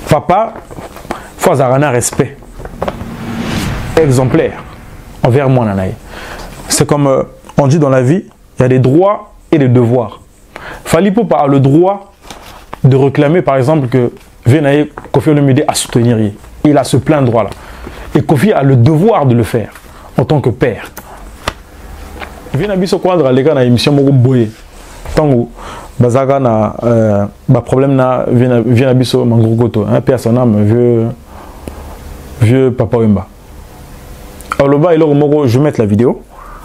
Papa, faut avoir un respect exemplaire envers moi. C'est comme on dit dans la vie, il y a des droits et des devoirs. Fally Ipupa a le droit de réclamer, par exemple, que Kofi Olomide à soutenir. Il a ce plein droit-là. Et Kofi a le devoir de le faire en tant que père. Venabiso Quadra, les gars, dans l'émission Mogo Boye. Tango, Bazaka na problème na Venabiso Mangrogoto. Un père son âme, vieux Papa Wemba. Alors le bas, je vais mettre la vidéo.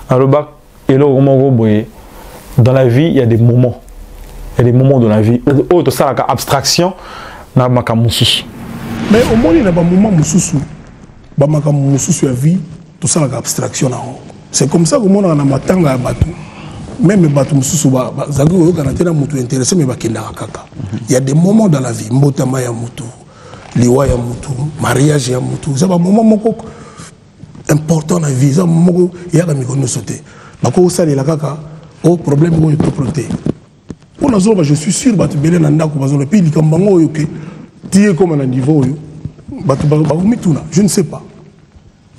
Alors le bas, dans la vie, il y a des moments. Il y a des moments dans la vie. Autre ça, la abstraction, na makamususu. Mais au moins, il y a des moments mususu. Makamususu la vie, tout ça, la abstraction. C'est comme ça que mon a matanga batu. Même batu mususu ba zagu yo kanatena mutu intéressé mais bakenda kaka. Il y a des moments dans la vie, mbotama ya mutu, liwa ya mutu, mariage ya mutu. Ça va moment moko important dans la vie, ça moko ya ka mikono sauter. Bako sali la kaka, au problème où il peut protéger. Pour la zone, je suis sûr batu belé na ndako bazolo puis likambango yo ke tié comme un niveau yo. Batu ba mituna, je ne sais pas.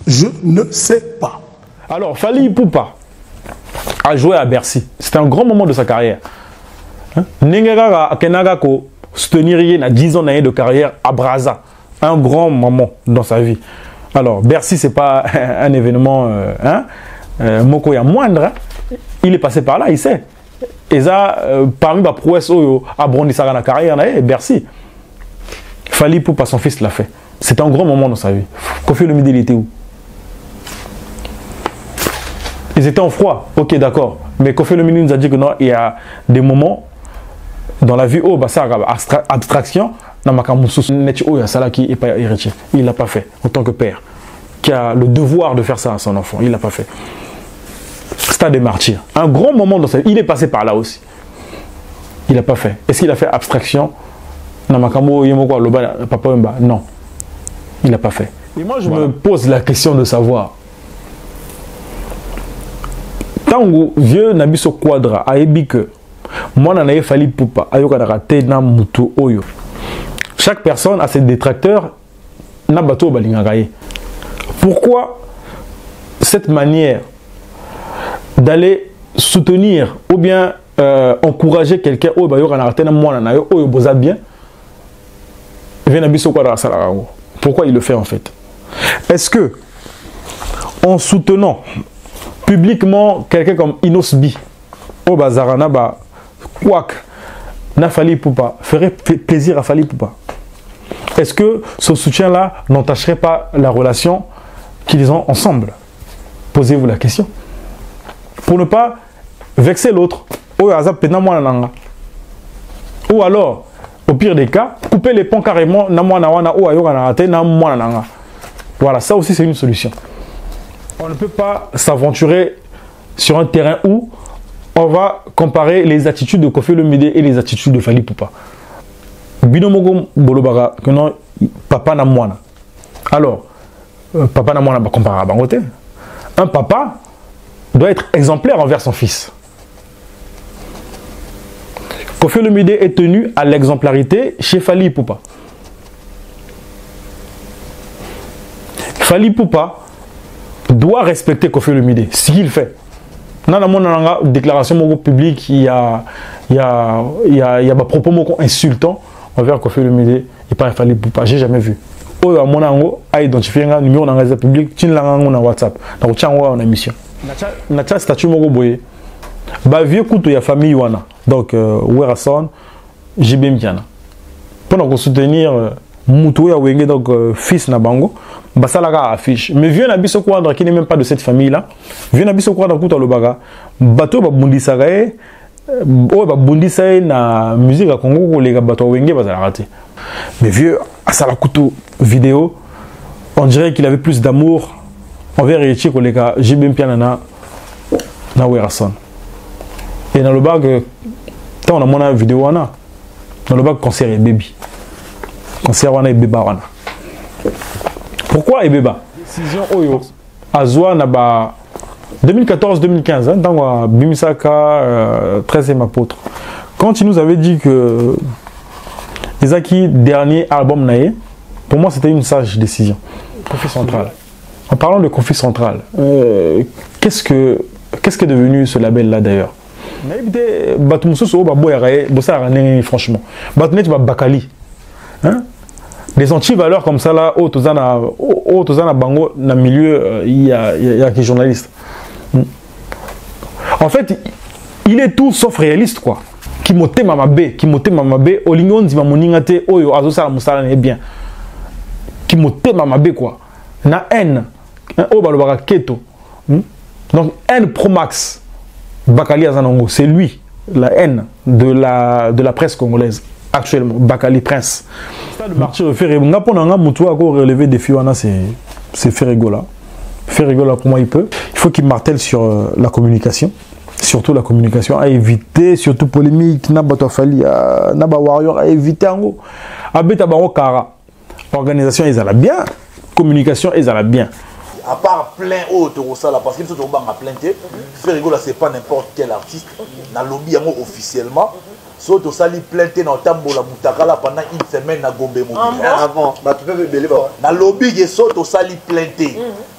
Je ne sais pas. Alors, Fally Ipupa a joué à Bercy. C'était un grand moment de sa carrière. Nengara Kenaga ko soutenir na 10 ans de carrière à Brazza. Un grand moment dans sa vie. Alors, Bercy, c'est pas un événement Moko ya moindre. Il est passé par là, il sait. Et ça, parmi les prouesses à Brondissara na carrière, Bercy. Fally Ipupa, son fils l'a fait. C'était un grand moment dans sa vie. Kofi Olomide, il était où? Ils étaient en froid, ok d'accord. Mais Kofi Olomide nous a dit que non, il y a des moments dans la vie où ça abstraction, il ne l'a pas fait en tant que père, qui a le devoir de faire ça à son enfant. Il ne l'a pas fait. Stade des martyrs. Un grand moment dans sa vie. Il est passé par là aussi. Il n'a pas fait. Est-ce qu'il a fait abstraction? Non. Il n'a pas fait. Et moi je me pose la question de savoir. Tango vieux Nabiso Quadra a ébi que moi n'en Fally Ipupa ayoka na raté na mutu oyo. Chaque personne a ses détracteurs na bato balingagaye. Pourquoi cette manière d'aller soutenir ou bien encourager quelqu'un oyo bayoka na raté na mwana na yo oyo boza bien vieux Nabiso Quadra salarango. Pourquoi il le fait en fait? Est-ce que en soutenant publiquement quelqu'un comme Inosbi, au Bazarana, Kwak, na Fally Ipupa, ferait plaisir à Fally Ipupa? Est-ce que ce soutien-là n'entacherait pas la relation qu'ils ont ensemble? Posez-vous la question. Pour ne pas vexer l'autre. Ou alors, au pire des cas, couper les ponts carrément. Voilà, ça aussi c'est une solution. On ne peut pas s'aventurer sur un terrain où on va comparer les attitudes de Kofi Olomide et les attitudes de Fally Ipupa. Binomogo Bolobara, que non, papa na mwana. Alors, papa na mwana va comparer à Bangote. Un papa doit être exemplaire envers son fils. Kofi Olomide est tenu à l'exemplarité chez Fally Ipupa. Fally Ipupa doit respecter Kofi Olomide, ce qu'il fait. Dans la déclaration publique, il y a des propos insultants envers Kofi Olomide et pas Fally Ipupa. J'ai jamais vu. Oyo monango a identifié un numéro dans la public, tin lango na WhatsApp. Donc tiens on a émission. Na cha statut moko boye. Ba vieux kuto ya famille wana. Donc Werason, JB Mpiana. Pour soutenir Moutou ya Wenge donc fils na bango. Basalaka affiche. Mais vieux Nabiso Quadra qui n'est même pas de cette famille-là. Vieux Nabiso Quadra kuta le baga. Bato ba bundisa gae. Oh ba bundisa na musique à Congo les bato Wenge bazala raté. Mais vieux asala kutu vidéo, on dirait qu'il avait plus d'amour envers Echi que les gars JB Mpiana na Werason. Et dans le bag tant on a mon vidéo wana. Dans le bag concert et baby. Concert wana et beba wana. Pourquoi Ebeba? Décision Oyo. Azwa Naba 2014-2015, dans Bimisaka, 13e apôtre. Quand il nous avait dit que Ezaki, dernier album naé, pour moi c'était une sage décision. Conflit central. En parlant de conflit central, qu'est-ce que est devenu ce label-là d'ailleurs? Franchement, Bakali. Hein? Des anti-valeurs comme ça là, bango dans le milieu, il y a des journalistes. En fait, il est tout sauf réaliste quoi. Qui moté mamabe, olingon di mamoningate oyo azosala musala ne bien. Qui moté mamabe quoi. Na haine, o balobaka keto. Donc haine pro max. Bakali Azanongo, c'est lui, la haine de la presse congolaise actuellement. Bakali Prince. Le martyr de Ferrego. N'a pas relever des filles, c'est Ferrego là. Ferrego là, pour moi, il peut. Il faut qu'il martèle sur la communication. Surtout la communication, à éviter, surtout polémique, Naba Fali, Naba Warrior, à éviter en gros. Abeta Baro Kara. Organisation, ils allaient bien. Communication, ils allaient bien. À part plein autres là parce que nous sommes à plein thé Ferrego là c'est pas n'importe quel artiste na lobby officiellement surtout ça li plein thé dans tambola mutakala pendant une semaine na Gombe mobile avant bah tu peux belé ba na lobby que surtout ça li plein thé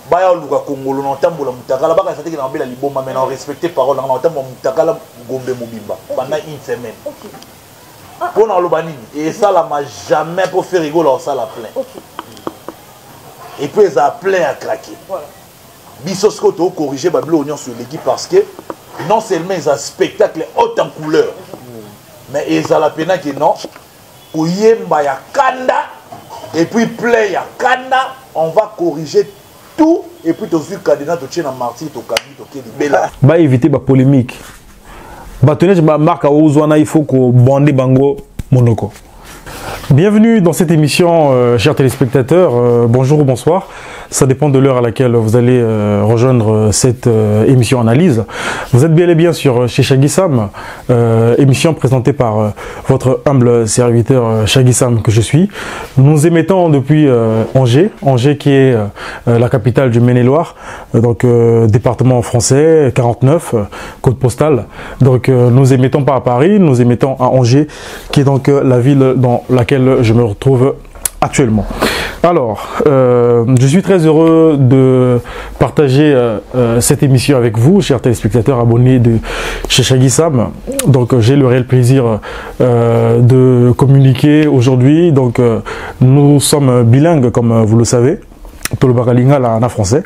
ba ya luka Congolo na tambola mutakala ba ka ça que na bela liboma mais on respecter parole na tambola mutakala Gombe mobimba pendant une semaine pour na lobani et ça là m'a jamais pour Ferrego là ça la plein. Et puis ils ont plein à craquer. Voilà. Bissosko to corriger Babylonian sur l'équipe parce que non seulement ils ont un spectacle haut en couleur, mais ils ont la peine que non, Ouyemba ya Kanda, et puis plein ya Kanda, on va corriger tout, et puis tu as vu Kadena, tu tiens en martyr, tu as vu, tu as bah éviter la polémique. Bah tenez, je marque à Ouzouana, il faut qu'on bande bango monoko. Bienvenue dans cette émission, chers téléspectateurs. Bonjour ou bonsoir. Ça dépend de l'heure à laquelle vous allez rejoindre cette émission analyse. Vous êtes bien et bien sur chez Shaggy Sam, émission présentée par votre humble serviteur Shaggy Sam que je suis. Nous émettons depuis Angers qui est la capitale du Maine-et-Loire, donc département français 49, code postal. Donc nous émettons pas à Paris, nous émettons à Angers, qui est donc la ville dans laquelle je me retrouve actuellement. Alors, je suis très heureux de partager cette émission avec vous, chers téléspectateurs abonnés de chez Shaggy Sam. Donc, j'ai le réel plaisir de communiquer aujourd'hui. Donc, nous sommes bilingues, comme vous le savez. Tolobakalinga, là, en français,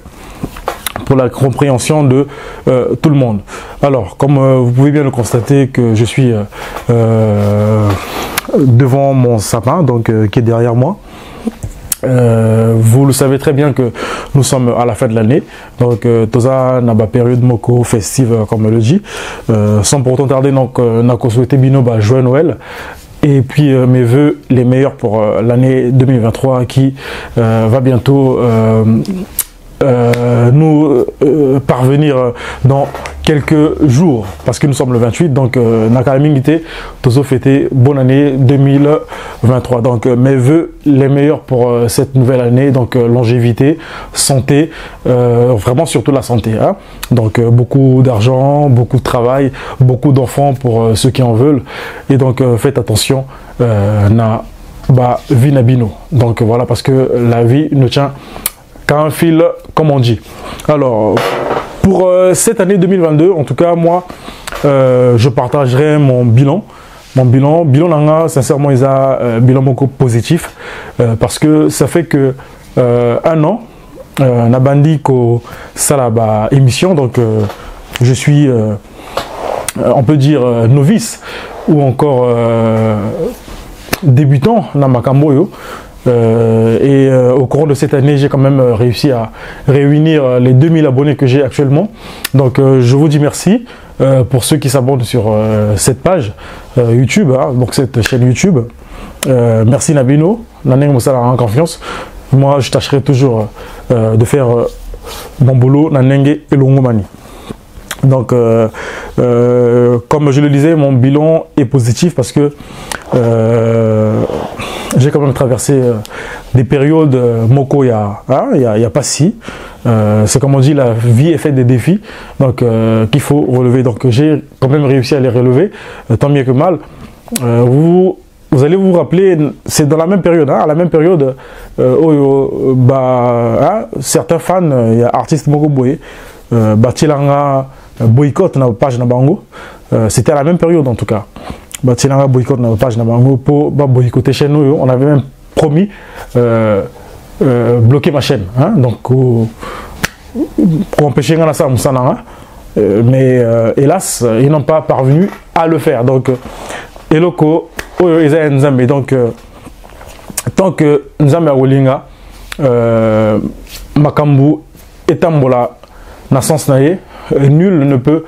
pour la compréhension de tout le monde. Alors, comme vous pouvez bien le constater que je suis devant mon sapin, donc qui est derrière moi. Vous le savez très bien que nous sommes à la fin de l'année, donc toza na ba période moko festive comme on le dit, sans pourtant tarder donc nako souhaité bino ba joyeux Noël. Et puis mes vœux les meilleurs pour l'année 2023 qui va bientôt nous parvenir dans quelques jours, parce que nous sommes le 28, donc Nakalamingité, Tozo fêté bonne année 2023. Donc mes vœux les meilleurs pour cette nouvelle année, donc longévité, santé, vraiment surtout la santé. Hein? Donc beaucoup d'argent, beaucoup de travail, beaucoup d'enfants pour ceux qui en veulent. Et donc faites attention, na ba vie nabino. Donc voilà, parce que la vie ne tient qu'à un fil, comme on dit. Alors, pour cette année 2022, en tout cas, moi, je partagerai mon bilan. Mon bilan, sincèrement, il y a un bilan beaucoup positif, parce que ça fait que un an, Nabandi ko Salaba émission, donc je suis, on peut dire, novice, ou encore débutant dans Makamboyo. Et au cours de cette année, j'ai quand même réussi à réunir les 2000 abonnés que j'ai actuellement. Donc je vous dis merci pour ceux qui s'abonnent sur cette page YouTube, hein, donc cette chaîne YouTube. Merci Nabino, Naneng Moussala en confiance. Moi, je tâcherai toujours de faire mon boulot Nanenge et Longomani. Donc, comme je le disais, mon bilan est positif parce que j'ai quand même traversé des périodes moko il y a pas si. C'est comme on dit, la vie est faite des défis, donc qu'il faut relever. Donc j'ai quand même réussi à les relever, tant mieux que mal. Vous vous allez vous rappeler, c'est dans la même période, hein, à la même période, certains fans, il y a artistes Moko Boye, Batilanga boycott na page na bango, c'était à la même période en tout cas. Batilanga boycott na page na bango pour boycotter chez nous, on avait même promis bloquer ma chaîne, hein, donc pour empêcher Ngana ça Moussananga, mais hélas, ils n'ont pas parvenu à le faire. Donc, Eloko, Nzambe, donc, tant que Nzambe Awolinga, Makambu, Etambola, na sens naye, nul ne peut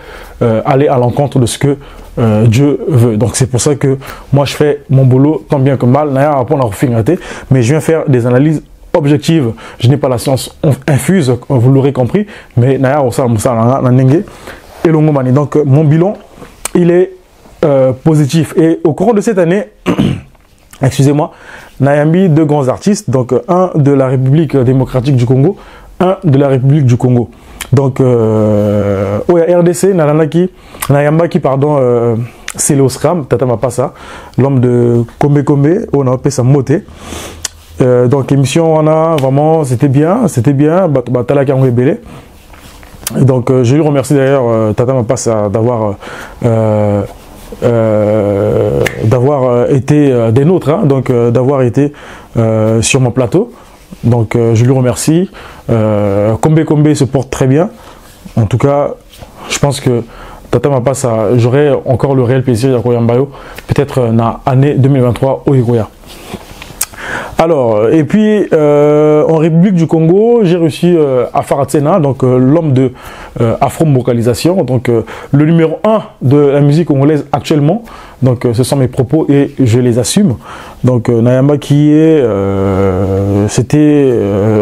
aller à l'encontre de ce que Dieu veut. Donc c'est pour ça que moi je fais mon boulot tant bien que mal, mais je viens faire des analyses objectives. Je n'ai pas la science infuse, vous l'aurez compris, mais donc mon bilan il est positif. Et au cours de cette année, excusez-moi, Nayambi, deux grands artistes, donc un de la République démocratique du Congo, un de la République du Congo. Donc, RDC, Nayambaki, pardon, c'est l'Oscram, Tata Mapassa, l'homme de Kombe Kombe, on a appelé ça Moté. Donc, émission, on a vraiment, c'était bien, Batala Kangwe Belé. Donc, je lui remercie d'ailleurs, Tata Mapassa, d'avoir été des nôtres, hein, donc d'avoir été sur mon plateau. Donc je lui remercie. Kombe Kombe se porte très bien. En tout cas, je pense que Tata Mapassa, j'aurai encore le réel plaisir de Koyambayo, peut-être dans l'année 2023 au Igoya. Alors, et puis en République du Congo, j'ai reçu Afara Tsena, donc l'homme de Afro-Vocalisation, donc le numéro 1 de la musique congolaise actuellement. Donc ce sont mes propos et je les assume. Donc Nayamba qui est, c'était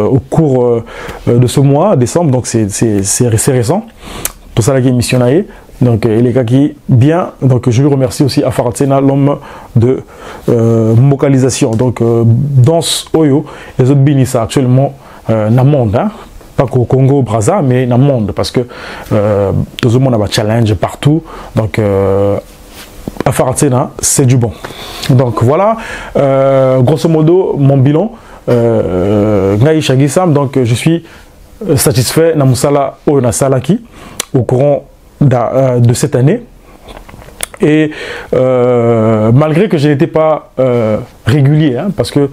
au cours de ce mois, décembre, donc c'est récent. Tout ça là qui est missionnaire. Donc il est qui bien, donc je lui remercie aussi Afara Tsena, l'homme de vocalisation. Donc danse Oyo, les autres binissa actuellement dans le monde, hein? Pas qu'au Congo, Brazza, mais dans le monde, parce que tout le monde a un challenge partout. Donc Afara Tsena, c'est du bon. Donc voilà, grosso modo, mon bilan. Ngaï Chagisam, donc je suis satisfait Namusala Oyona Salaki au courant de cette année. Et malgré que je n'étais pas régulier, hein, parce que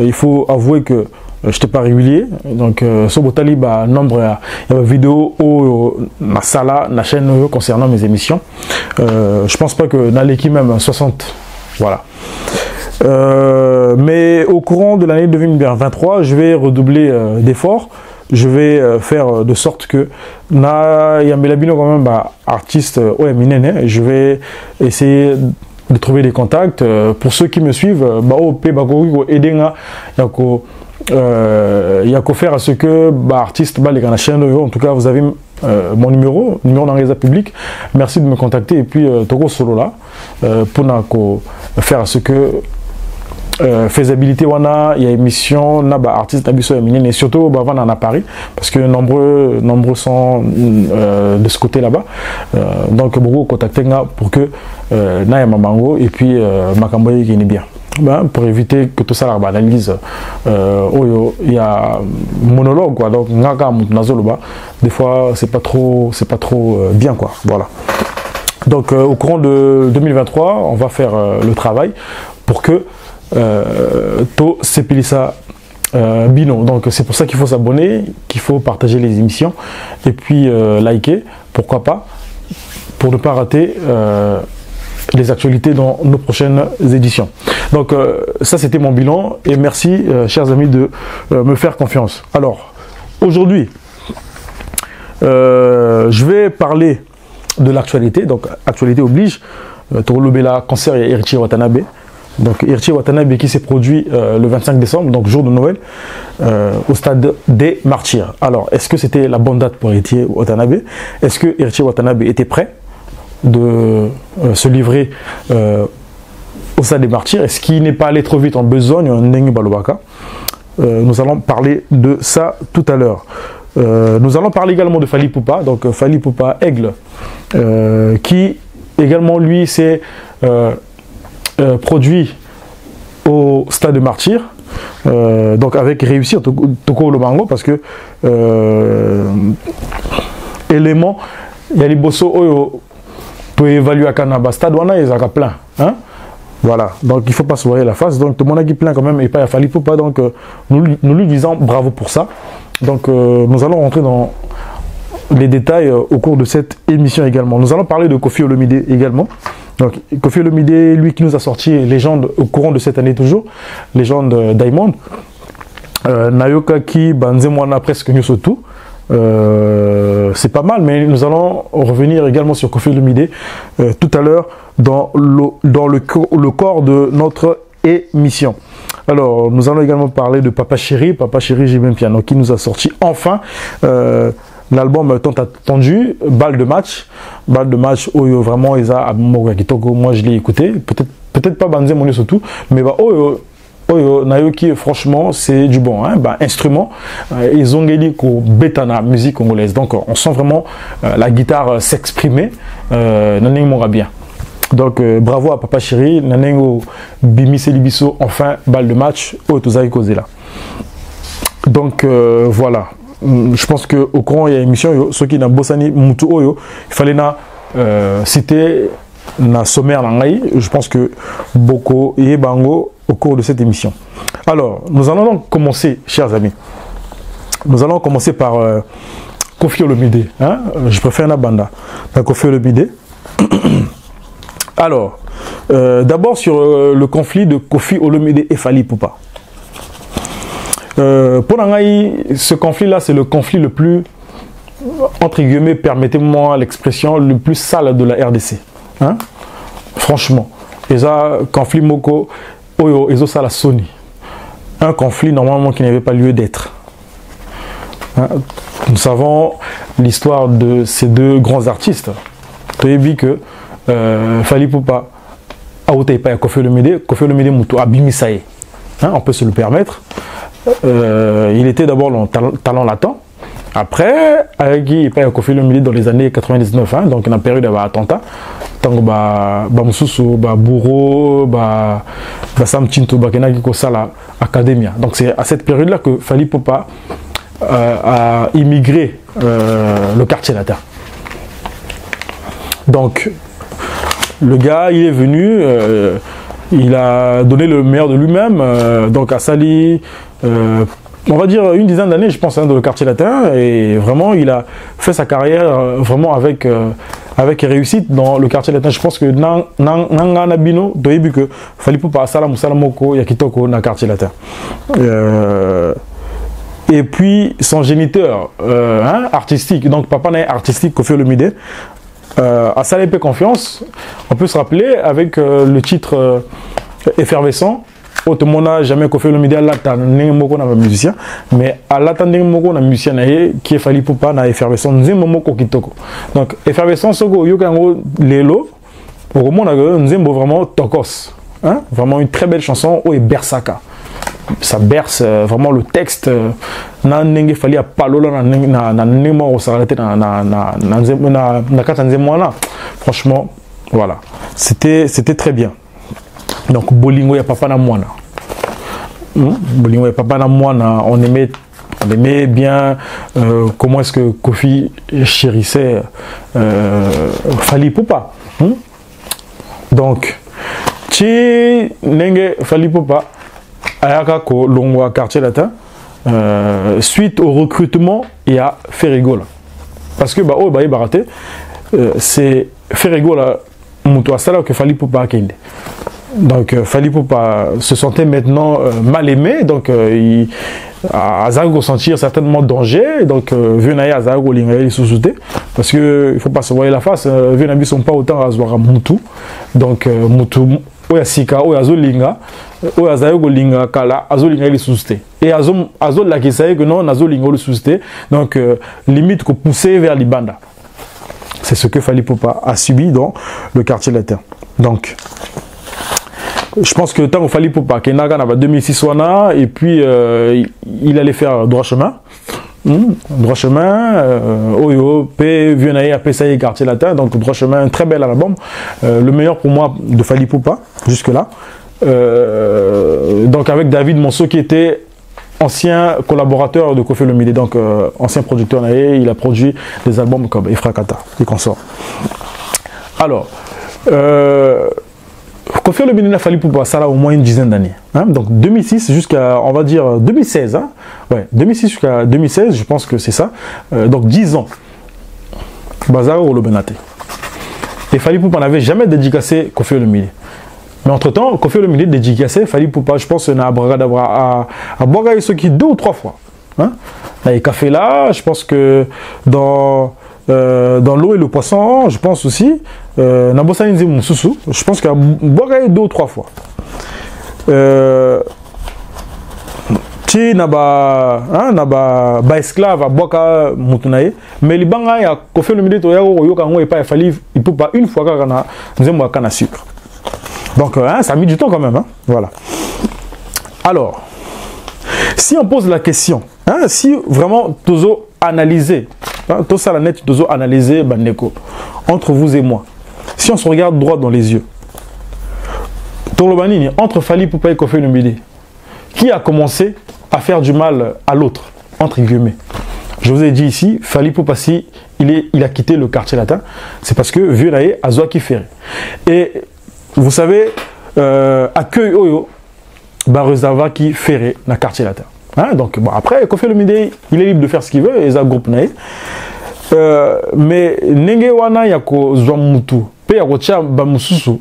il faut avouer que je n'étais pas régulier. Donc Sobotali nombre de vidéos na sala na chaîne concernant mes émissions. Je pense pas que dans l'équipe même 60, voilà. Mais au courant de l'année 2023, je vais redoubler d'efforts. Je vais faire de sorte que na Yambelabino quand même artiste OMINN. Je vais essayer de trouver des contacts pour ceux qui me suivent. Il y a qu'à faire à ce que artiste les chaîne. En tout cas, vous avez mon numéro dans les public. Merci de me contacter et puis Togo solo là pour faire à ce que faisabilité wana il y a émission na artiste nabiso ya minene et surtout vana à Paris parce que nombreux sont de ce côté là-bas, donc beaucoup contacter pour que na ya mamango et puis makamboye qui est bien. Pour éviter que tout ça la analyse il y a monologue quoi, donc des fois c'est pas trop bien quoi, voilà. Donc au courant de 2023 on va faire le travail pour que to sepilisa bino. Donc c'est pour ça qu'il faut s'abonner, qu'il faut partager les émissions et puis liker, pourquoi pas, pour ne pas rater les actualités dans nos prochaines éditions. Donc ça c'était mon bilan et merci chers amis de me faire confiance. Alors aujourd'hui je vais parler de l'actualité, donc actualité oblige. Torolobela concert et Irichi Watanabe. Donc Irichi Watanabe qui s'est produit le 25 décembre, donc jour de Noël, au stade des Martyrs. Alors, est-ce que c'était la bonne date pour Irichi Watanabe? Est-ce que Irichi Watanabe était prêt de se livrer au stade des Martyrs? Est-ce qu'il n'est pas allé trop vite en besogne, en Nengi Balobaka? Nous allons parler de ça tout à l'heure. Nous allons parler également de Fally Ipupa, donc Fally Ipupa Aigle, qui également lui s'est produit au Stade de Martyrs, donc avec réussir Toko Lobango, parce que élément, il y a les bossos pour évaluer à Kanaba Stade, on a les plein. Hein? Voilà, donc il ne faut pas se voiler la face. Donc tout le monde qui plaint quand même, et pas Fally Poupa, donc nous lui disons bravo pour ça. Donc nous allons rentrer dans les détails au cours de cette émission également. Nous allons parler de Koffi Olomide également. Donc Koffi Olomide, lui qui nous a sorti Légende au courant de cette année toujours, Légende Diamond, Nayoka qui Banzemwana presque nous tout. C'est pas mal, mais nous allons revenir également sur Koffi Olomide tout à l'heure dans le corps de notre émission. Alors, nous allons également parler de Papa Chéri Jibin Piano, qui nous a sorti enfin l'album tant attendu, Balle de match, vraiment, moi je l'ai écouté, peut-être pas Banzé Monio surtout, mais bah, Nayoki, franchement, c'est du bon. Hein? Bah, instrument, ils ont gagné pour Betana, musique congolaise. Donc, on sent vraiment la guitare s'exprimer. Naneng m'aura bien. Donc, bravo à Papa Chéri. Naneng Bimi Selibiso, enfin, balle de match. Là. Donc, voilà. Je pense qu'au courant, il y a une émission, ceux qui n'ont Bossani Moutou Oyo, il fallait citer na sommaire langai. Je pense que Boko et Bango au cours de cette émission. Alors, nous allons donc commencer, chers amis. Nous allons commencer par Koffi Olomide. Hein? Je préfère la banda. Koffi Olomide. Alors, d'abord sur le conflit de Koffi Olomide et Fally Poupa. Pour Nangaï, ce conflit-là, c'est le conflit le plus, entre guillemets, permettez-moi l'expression, le plus sale de la RDC. Hein? Franchement. Et ça, conflit Moko, Oyo, et ça, la Sony. Un conflit normalement qui n'avait pas lieu d'être. Hein? Nous savons l'histoire de ces deux grands artistes. Tu as vu que Fally Poupa, Aoutepa et Koffi Olomide Moutou, Abimisaye. On peut se le permettre. Il était d'abord le talent latent. Après, avec qui il paye Koffi Olomide dans les années 99, hein, donc dans la période d'attentat, tant que Moussoussou, Bourreau, Sam Tinto, Kenaki Kosala, Academia. Donc c'est à cette période-là que Fally Poupa a immigré le quartier latin. Donc, le gars, il est venu, il a donné le meilleur de lui-même, donc à Sali. On va dire une dizaine d'années, je pense, hein, dans le quartier latin, et vraiment, il a fait sa carrière vraiment avec réussite dans le quartier latin. Je pense que Nanga Nabino, tu as vu que Fally Poupa Salam Salamoko Yakitoko dans le quartier latin. Et puis son géniteur artistique, donc papa n'est artistique Koffi Olomide, à Salépé Confiance, on peut se rappeler avec le titre Effervescent. Tout le monde n'a jamais Koffi Olomide à l'attendre, musicien, mais à l'attendre, un musicien qui est Fally Poupa na Effervescent, donc Effervescent, c'est Lelo, au monde vraiment Tokos, hein? Vraiment une très belle chanson, et Bersaka. Ça berce vraiment le texte. Franchement, voilà. C'était très bien. Donc, Bolingo ya papa na mwana. Bolingo ya papa na mwana, on aimait bien comment est-ce que Koffi chérissait Fally Poupa. Donc, Chi Nenge Fally Poupa Ayaka ko Longwa quartier latin suite au recrutement il y a Ferrigo là. Parce que baraté c'est Ferrigo là muto asala que Fally Poupa kende. Donc Fally Poupa se sentait maintenant mal aimé, donc il a sentir certainement danger, donc Venaya Azago Lingaï sous-souté, parce que il faut pas se voir la face, Venabi sont pas autant à Zwara Moutou, donc Moutou Oya Sika, Oya Zolinga, Oya Zago Linga Kala, Azolinga il sous-souté. Et Azol la qui sait que non, Azolinga le sous-souté, donc limite que pousser vers l'Ibanda. C'est ce que Fally Poupa a subi dans le quartier latin. Donc, je pense que tant qu'il Fally Poupa, qu'il y a 2006 et puis il allait faire droit chemin. Droit chemin, Oyo, P, Viennaï, P, quartier latin, donc droit chemin, très bel album. Le meilleur pour moi de Fally Poupa, jusque-là. donc avec David Monceau qui était ancien collaborateur de Koffi Olomide, donc ancien producteur, il a produit des albums comme Efrakata et consorts. Alors, Koffi Olomide n'a fallu pour ça là au moins une dizaine d'années. Hein? Donc 2006 jusqu'à, on va dire 2016. Hein? Ouais, 2006 jusqu'à 2016, je pense que c'est ça. Donc 10 ans. Bazar au Lobenate. Et Fally Ipupa n'avait jamais dédicacé Koffi Olomide. Mais entre-temps, Koffi Olomide dédicacé Fally Ipupa, je pense, à Boga ce qui 2 ou 3 fois. Hein? Et Café là, je pense que dans l'eau et le poisson, je pense aussi, Nabosaninzi Moussousou, je pense qu'à Boga 2 ou 3 fois. Ti naba esclave à Boka Mutunaye, mais les banga ya Koffi Olomide to yako yoka ngo epa Fally Ipupa une fois kana nzembo kana sucre. Donc hein, ça a mis du temps quand même, hein? Voilà. Alors, si on pose la question, hein, si vraiment Tozo analyser, hein, tout ça la net Tozo analyser Bandeko entre vous et moi, si on se regarde droit dans les yeux, Tolobanini entre Fally Ipupa et Koffi Olomide, qui a commencé à faire du mal à l'autre, entre guillemets. Je vous ai dit ici, Fally Ipupa, si il a quitté le quartier latin, c'est parce que vieux naïe a Zoaki Ferré. Et vous savez, accueil Oyo, Baruzava qui Ferré dans le quartier latin. Hein? Donc bon, après, Koffi Olomide, il est libre de faire ce qu'il veut, et ça groupe naïe. Mais Nenge Wana Yako Zwamutu, Pe Yako Tcha Bamususu,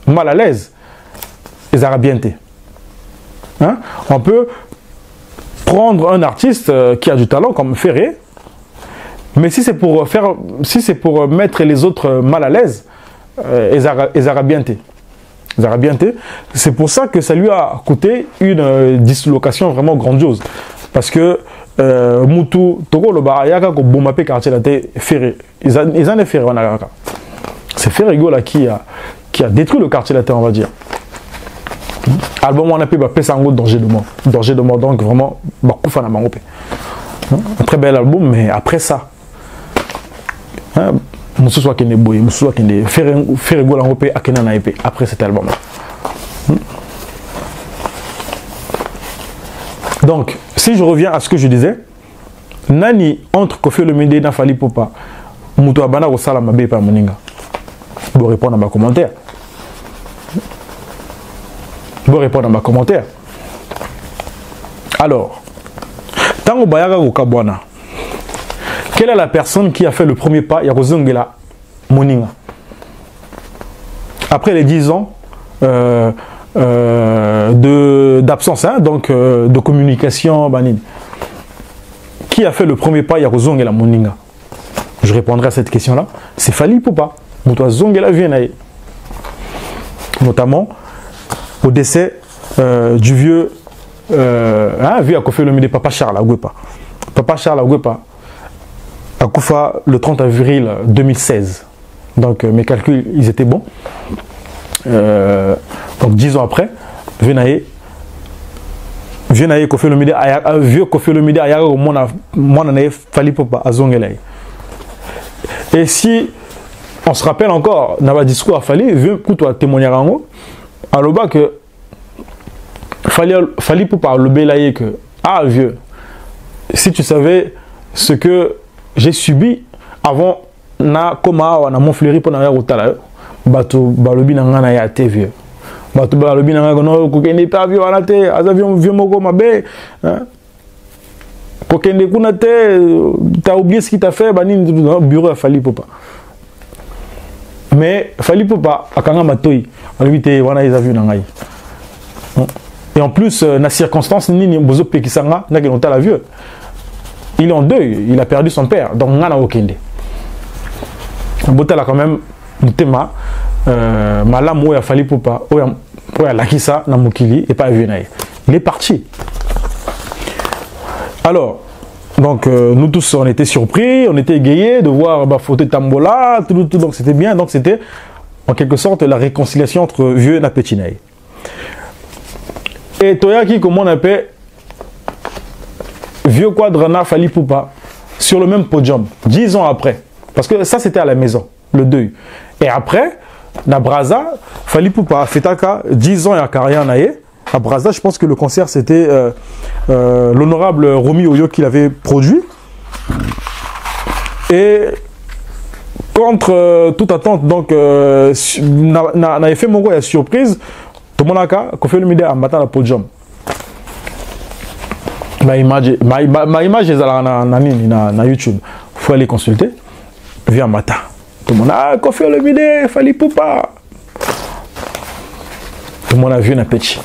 mal à l'aise, les arabientés. Hein? On peut prendre un artiste qui a du talent comme Ferré, mais si c'est pour mettre les autres mal à l'aise, les arabientés. C'est pour ça que ça lui a coûté une dislocation vraiment grandiose. Parce que Moutou, Togo, le Barayaka, Bomapé, quartier la Ferré. Ils en ont Ferré, c'est Ferré là qui a détruit le quartier latin, on va dire. Album on a appelé Pesango Danger de mort. Danger de mort, donc vraiment, un très bel album, mais après ça, Moussou Kende Boy, Moussou Kende Ferrego Langopé Akena Naipé, après cet album. Donc, si je reviens à ce que je disais, Nani entre Koffi Olomide et Fally Ipupa, Moutou Abana Rosala Mabe pa Moninga. Vous répondre à ma commentaire. Alors, Tango Bayaga Okabwana, quelle est la personne qui a fait le premier pas? Yakozongela Moninga. Après les 10 ans d'absence, hein, donc de communication, banine. Qui a fait le premier pas? Yakozongela Moninga. Je répondrai à cette question-là. C'est Fally Ipupa. Moutoua Zongela Viennaï. Notamment au décès du vieux vieux à Koffi Olomide, Papa Charles Agwepa. Papa Charles Agwepa a Koufa le 30 avril 2016. Donc mes calculs, ils étaient bons. Donc 10 ans après, Viennaï Koffi Olomide, vieux Koffi Olomide, moi Fally Ipupa à Zongela. Et si on se rappelle encore, dans le discours à Fally, vieux Koutoua témoigner à Rango, alors bas que Fally Ipupa le belayer que ah vieux, si tu savais ce que j'ai subi avant na koma na mon fleuri pour na rotala bato balobi na ngana ya te vieux bato balobi na ngana no kokende pa vieux wana te azavion vieux moko mabe kokende kuna te t'as oublié ce qu'il t'a fait bani bureau à Fally Ipupa. Mais Fally Ipupa akanga matoi alobi te wana azavion na ngai. Et en plus, na circonstance, Nini Bozo Pekisanga n'a pas la vieux. Il est en deuil, il a perdu son père. Donc, on a Okende. Botala quand même, Mutema, Malam ou Fally Ipupa, ou Lakisa, Namukili, et pas Viennaï. Il est parti. Alors, donc, nous tous, on était surpris, on était égayés de voir Photo Tambola, tout, donc c'était bien. Donc, c'était en quelque sorte la réconciliation entre vieux et Napetinaï. Et Toyaki, comme on appelle, vieux Quadrana Fally Ipupa, sur le même podium, 10 ans après. Parce que ça, c'était à la maison, le deuil. Et après, na Braza, Fally Ipupa fetaka 10 ans ya carrière naie. À Braza, je pense que le concert c'était l'honorable Romy Oyo qui l'avait produit. Et contre toute attente, donc na effet mon gars surprise, tout le monde a fait le midi à matin la podium. Ma image est na YouTube. Faut aller consulter. Via matin. Tout le monde a fait le midi, Fally Ipupa. Tout le monde a vu un petit.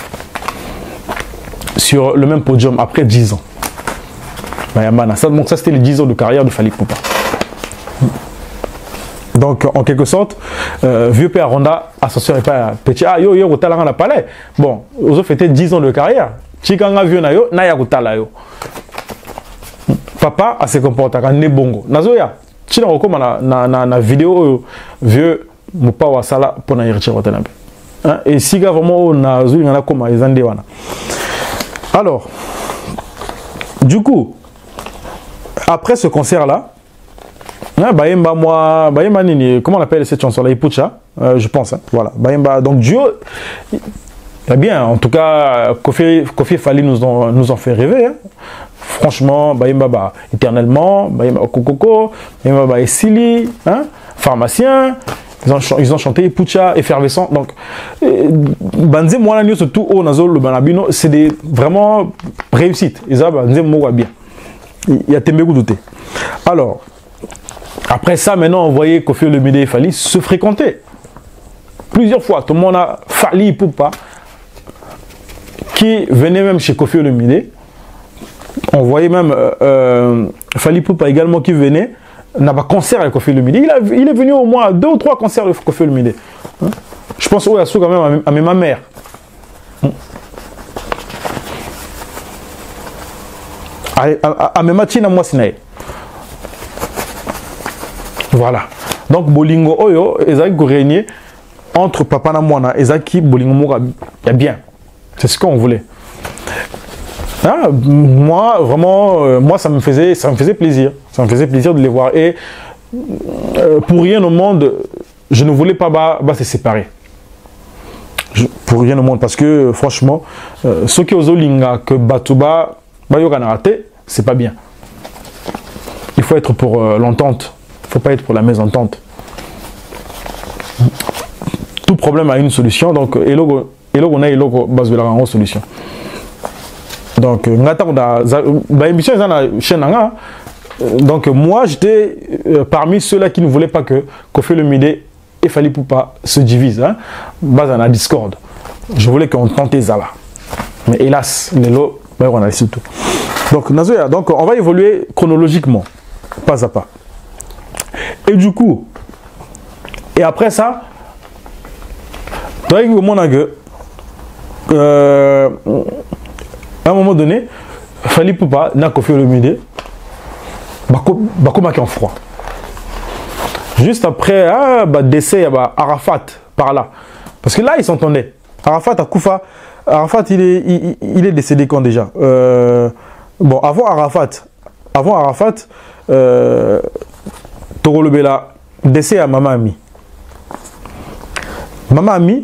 Sur le même podium après 10 ans. Donc ça c'était les 10 ans de carrière de Fally Ipupa. Donc en quelque sorte, vieux père Ronda, ascenseur et pas petit. Ah yo yo talanga na palais. Bon, aux autres fêté 10 ans de carrière. Chikanga vieux na yo, na ya kutala yo. Papa a se comporté comme ne bongo. Nazoya, china okoma na vidéo vieux mopa wa sala pour na irche watenabe. Et si gars vraiment na zuli ngana koma ezande wana. Alors, du coup, après ce concert-là, Bayemba Nini, comment on appelle cette chanson-là, Ipucha, je pense, hein, voilà, Bayemba, donc Dieu, eh bien, en tout cas, Kofi Fally nous en fait rêver, hein. Franchement, Bayemba éternellement, Bayemba Kokoko, Bayemba Essili, hein, pharmacien. Ils ont chanté Ipucha, effervescent. Donc, Banze Mwana Nyo, surtout au Nazol, le Banabino, c'est des vraiment réussites. Ils ont Banze Mwana bien. Il y a Tembego douté. Alors, après ça, maintenant, on voyait Kofi Olomide et Fally se fréquenter. Plusieurs fois, tout le monde a Fally Ipupa, qui venait même chez Kofi Olomide. On voyait même Fally Ipupa également qui venait. N'a pas concert avec Kofi Olomide. Il est venu au moins 2 ou 3 concerts de Kofi Olomide. Hein? Je pense au Yassou quand même à ma mère. À mes matines à moi sinae. Voilà. Donc Bolingo Oyo, Ezaki Gourenier entre Papa na Mwana, Ezaki Bolingo Moura, il y a bien. C'est ce qu'on voulait. Ah, moi, vraiment, moi, ça me faisait plaisir. Ça me faisait plaisir de les voir. Et pour rien au monde, je ne voulais pas se séparer. Pour rien au monde. Parce que, franchement, ce qui est aux Olinga, que Batouba, Bayokana raté, c'est pas bien. Il faut être pour l'entente. Il ne faut pas être pour la mésentente. Tout problème a une solution. Donc, on a une solution. Donc, donc moi j'étais parmi ceux-là qui ne voulaient pas que Kofi Olomide et Fally Ipupa se divisent, hein, basé en discorde. Je voulais qu'on tente Zala. Mais hélas, les lots, on a laissé tout. Donc, on va évoluer chronologiquement, pas à pas. Et du coup, et après ça, à un moment donné, Fally Ipupa n'a Kofi Olomide, Bakoma qui en froid. Juste après, décès, il y a Arafat par là. Parce que là, ils s'entendaient. Arafat à Koufa. Arafat, il est décédé quand déjà bon, avant Arafat, Toro Lebela, décès à Mama Ami. Mama Ami,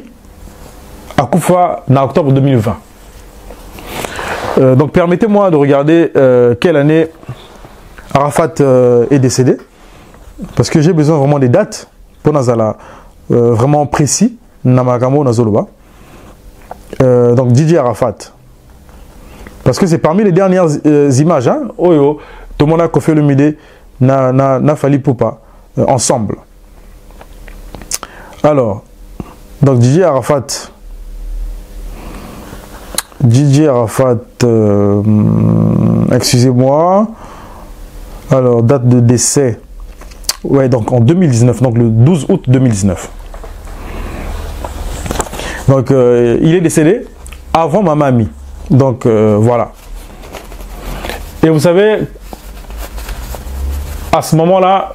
à Koufa, en octobre 2020. Donc permettez-moi de regarder quelle année Arafat est décédé, parce que j'ai besoin vraiment des dates pour Nazala vraiment précis. Namakamo Nazoloba. Donc Didier Arafat, parce que c'est parmi les dernières images. Hein, Oyo, tout le monde a Kofi Olomide, na Fally Ipupa ensemble. Alors, donc Didier Arafat. Excusez-moi. Alors, date de décès. Ouais, donc en 2019, donc le 12 août 2019. Donc, il est décédé avant Mama Ami. Donc, voilà. Et vous savez, à ce moment-là,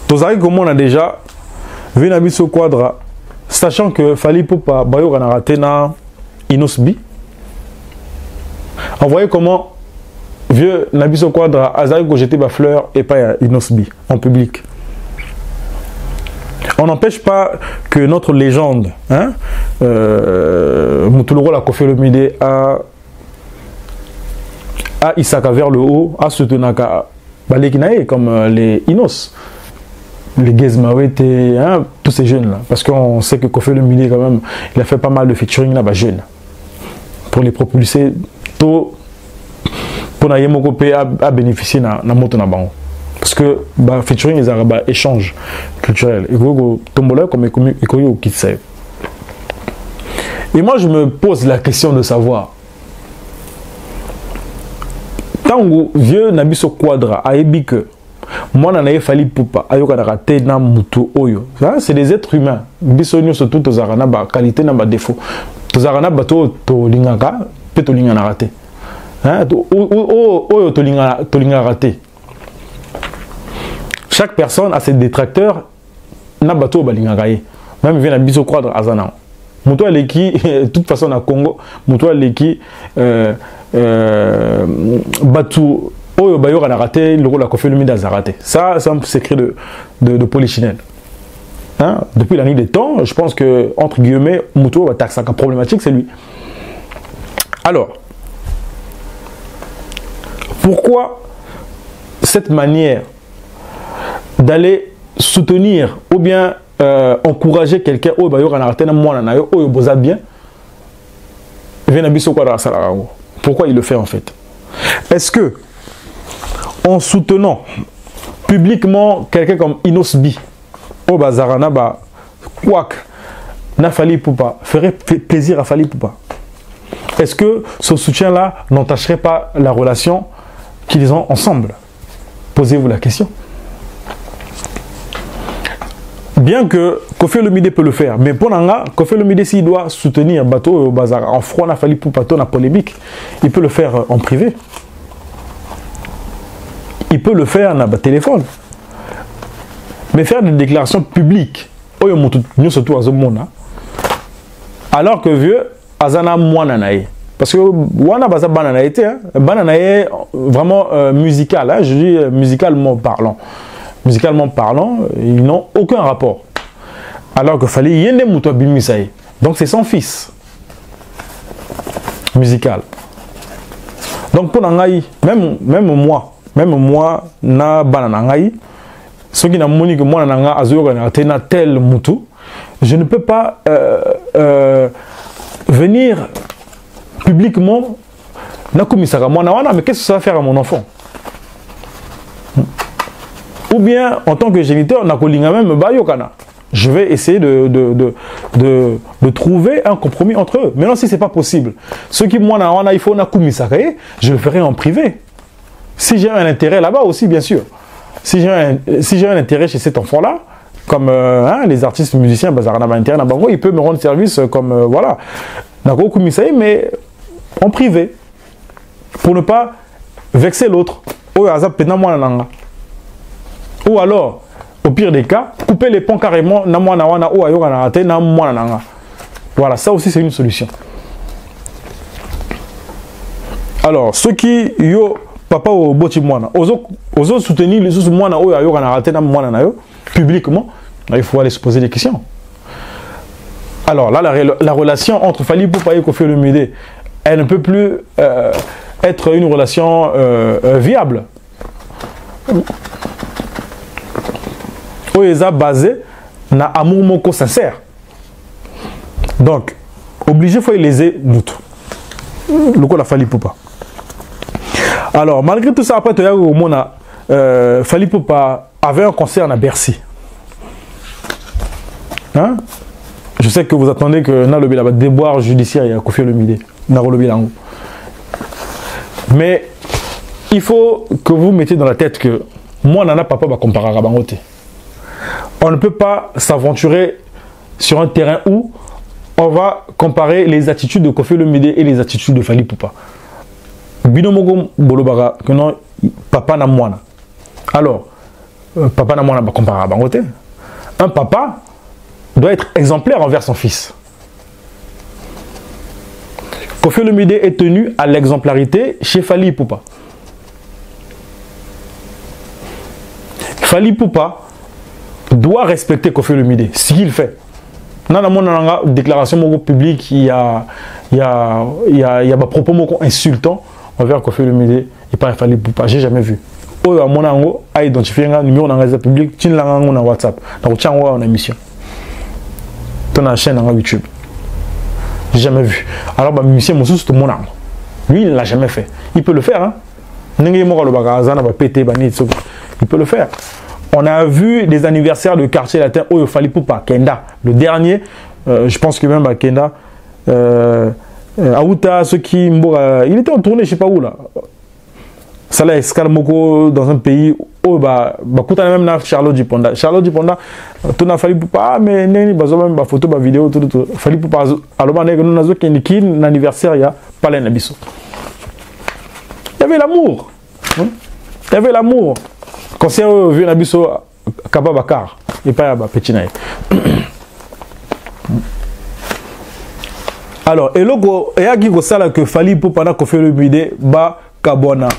Tozari comme on a déjà vu Nabiso Quadra, sachant que Fally Ipupa Bayo Ganaratena Inosbi. On voyait comment vieux Nabiso Quadra a jeté ma fleur et pas Inosbi en public. On n'empêche pas que notre légende, hein, Moutouloro la Kofi Olomide a Isaka vers le haut, a Soutenaka Balekinae comme les Inos, les Gezmawete, hein, tous ces jeunes-là. Parce qu'on sait que Kofi Olomide, quand même, il a fait pas mal de featuring là-bas, jeunes, pour les propulser tôt, pour à bénéficier de la moto. Parce que bah, featuring les arabes échange culturel et moi je me pose la question de savoir tant que vieux Nabiso Quadra a ébi que moi n'en fallu poupa ayoka raté na mutu oyo c'est des êtres humains bisonyo surtout aux arana ba qualité na ba défaut aux arana bato to lingaka pe to lingana raté hein oyo to linga raté. Chaque personne a ses détracteurs. Na bateau balingagaye. Même vient à biso quadre azana. Muto aleki de toute façon na Congo, muto aleki batu oyo bayo na raté le rôle a Kofi Olomide a raté. Ça c'est un secret de polichinelle. Hein? Depuis la nuit des temps, je pense que entre guillemets muto va taxer la problématique c'est lui. Alors pourquoi cette manière d'aller soutenir ou bien encourager quelqu'un au bayo kanartena mwana na yo oyo boza bien venabiso kwa sala. Pourquoi il le fait en fait? Est-ce que en soutenant publiquement quelqu'un comme Inosbi au bazarana ba kwak na Fally Ipupa ferait plaisir à Fally Ipupa? Est-ce que ce soutien là n'entacherait pas la relation qu'ils ont ensemble? Posez-vous la question. Bien que Kofi Olomide peut le faire, mais pour Nanga, Kofi Olomide s'il doit soutenir bateau au bazar en froid, n'a fallu pour bateau, n'a polémique, il peut le faire en privé. Il peut le faire dans le téléphone. Mais faire des déclarations publiques, alors que vieux, Azana Mouananae. Parce que Wana Baza Bananae, Bananae vraiment musical, hein, je dis musicalement parlant. Musicalement parlant, ils n'ont aucun rapport. Alors que fallait Yende Moutoua Bimisaï. Donc c'est son fils. Musical. Donc pour Nangaï, même moi, na bananangaï, ceux qui n'ont moni que moi nanga azoyo na tel Moutou, je ne peux pas venir publiquement na komisaka moi na mais qu'est-ce que ça va faire à mon enfant? Ou bien, en tant que géniteur, je vais essayer de trouver un compromis entre eux. Maintenant, si ce n'est pas possible, ceux qui moi, je le ferai en privé. Si j'ai un intérêt là-bas aussi, bien sûr. Si j'ai un intérêt chez cet enfant-là, comme les artistes musiciens, il peut me rendre service comme, voilà, mais en privé. Pour ne pas vexer l'autre. Ou alors, au pire des cas, couper les ponts carrément. Voilà, ça aussi c'est une solution. Alors, ceux qui yo papa au boti moana, oso soutenir les autres moana ou ayo kana raté na moana na yo publiquement, il faut aller se poser des questions. Alors là, la relation entre Fally Ipupa et Kofi Olomide, elle ne peut plus être une relation viable. Basé na amour moko sincère. Donc, obligé faut léser doute. Le coup la Fally Ipupa. Alors, malgré tout ça, après tu as au monde Fally Ipupa avait un concert à Bercy. Hein? Je sais que vous attendez que na le là déboire judiciaire il y a Kofi Olomide. Na le bilango. Mais il faut que vous mettiez dans la tête que moi nana papa va comparer à Bangote. On ne peut pas s'aventurer sur un terrain où on va comparer les attitudes de Kofi Olomide et les attitudes de Fally Ipupa. Binomogo bolobara que non papa na mwana. Alors papa na mwana va comparer à Bangote. Un papa doit être exemplaire envers son fils. Kofi Olomide est tenu à l'exemplarité chez Fally Ipupa. Fally Ipupa doit respecter Kofi Olomide, ce qu'il fait. Dans la déclaration publique, il y a des propos insultants envers Kofi Olomide et pas Fally Ipupa. J'ai jamais vu. Oh, à mon ango a identifié un numéro dans la public, tu l'as dans WhatsApp, dans le chat en émission, dans la chaîne dans YouTube. J'ai jamais vu. Alors, bah, monsieur Moussous, tout mon ango. Lui, il ne l'a jamais fait. Il peut le faire. Hein? Il peut le faire. On a vu des anniversaires de quartier latin où il fallait pas Kenda. Le dernier, je pense que même à Kenda, Aouta, ceux qui. Il était en tournée, je ne sais pas où là. Ça là, Escalmoko dans un pays où même Charlotte Diponda. Charlotte Diponda, tout a fallu pas, mais il y a même photo, vidéo, tout. Fallait pas. Alors, nous avons un anniversaire, il y a pas l'anabiso. Il y avait l'amour. Il y avait l'amour. Quand c'est vu un abisso Kababakar, et pas petit naïf. Alors, et logo, et à qui ça que Fally Ipupa pendant qu'on fait le bidé, ba Kabona.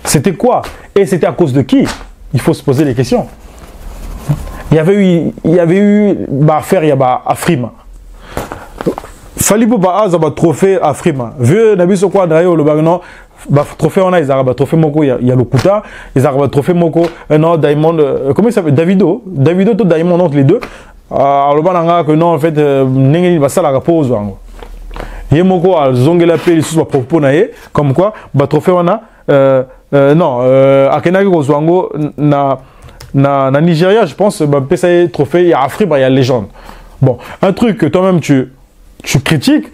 C'était quoi? Et c'était à cause de qui? Il faut se poser des questions. Il y avait eu affaire, il y a Afrima. Fally Ipupa a un trophée Afrima. Vu Nabiso quoi d'ailleurs le bagnon, trophée on a ils ont trophée moko il y a le Kuta, ils ont trophée moko non Diamond comment il s'appelle Davido to Diamond entre les deux. Alors le bagnon que non en fait n'engagez pas ça la repose wango. Il y a moko à zongela pe sous propos naé comme quoi trophée on a non à Kenaki Kozwango na Nigeria je pense PSA trophée il y a Afrima il y a légende. Bon un truc que toi-même tu critiques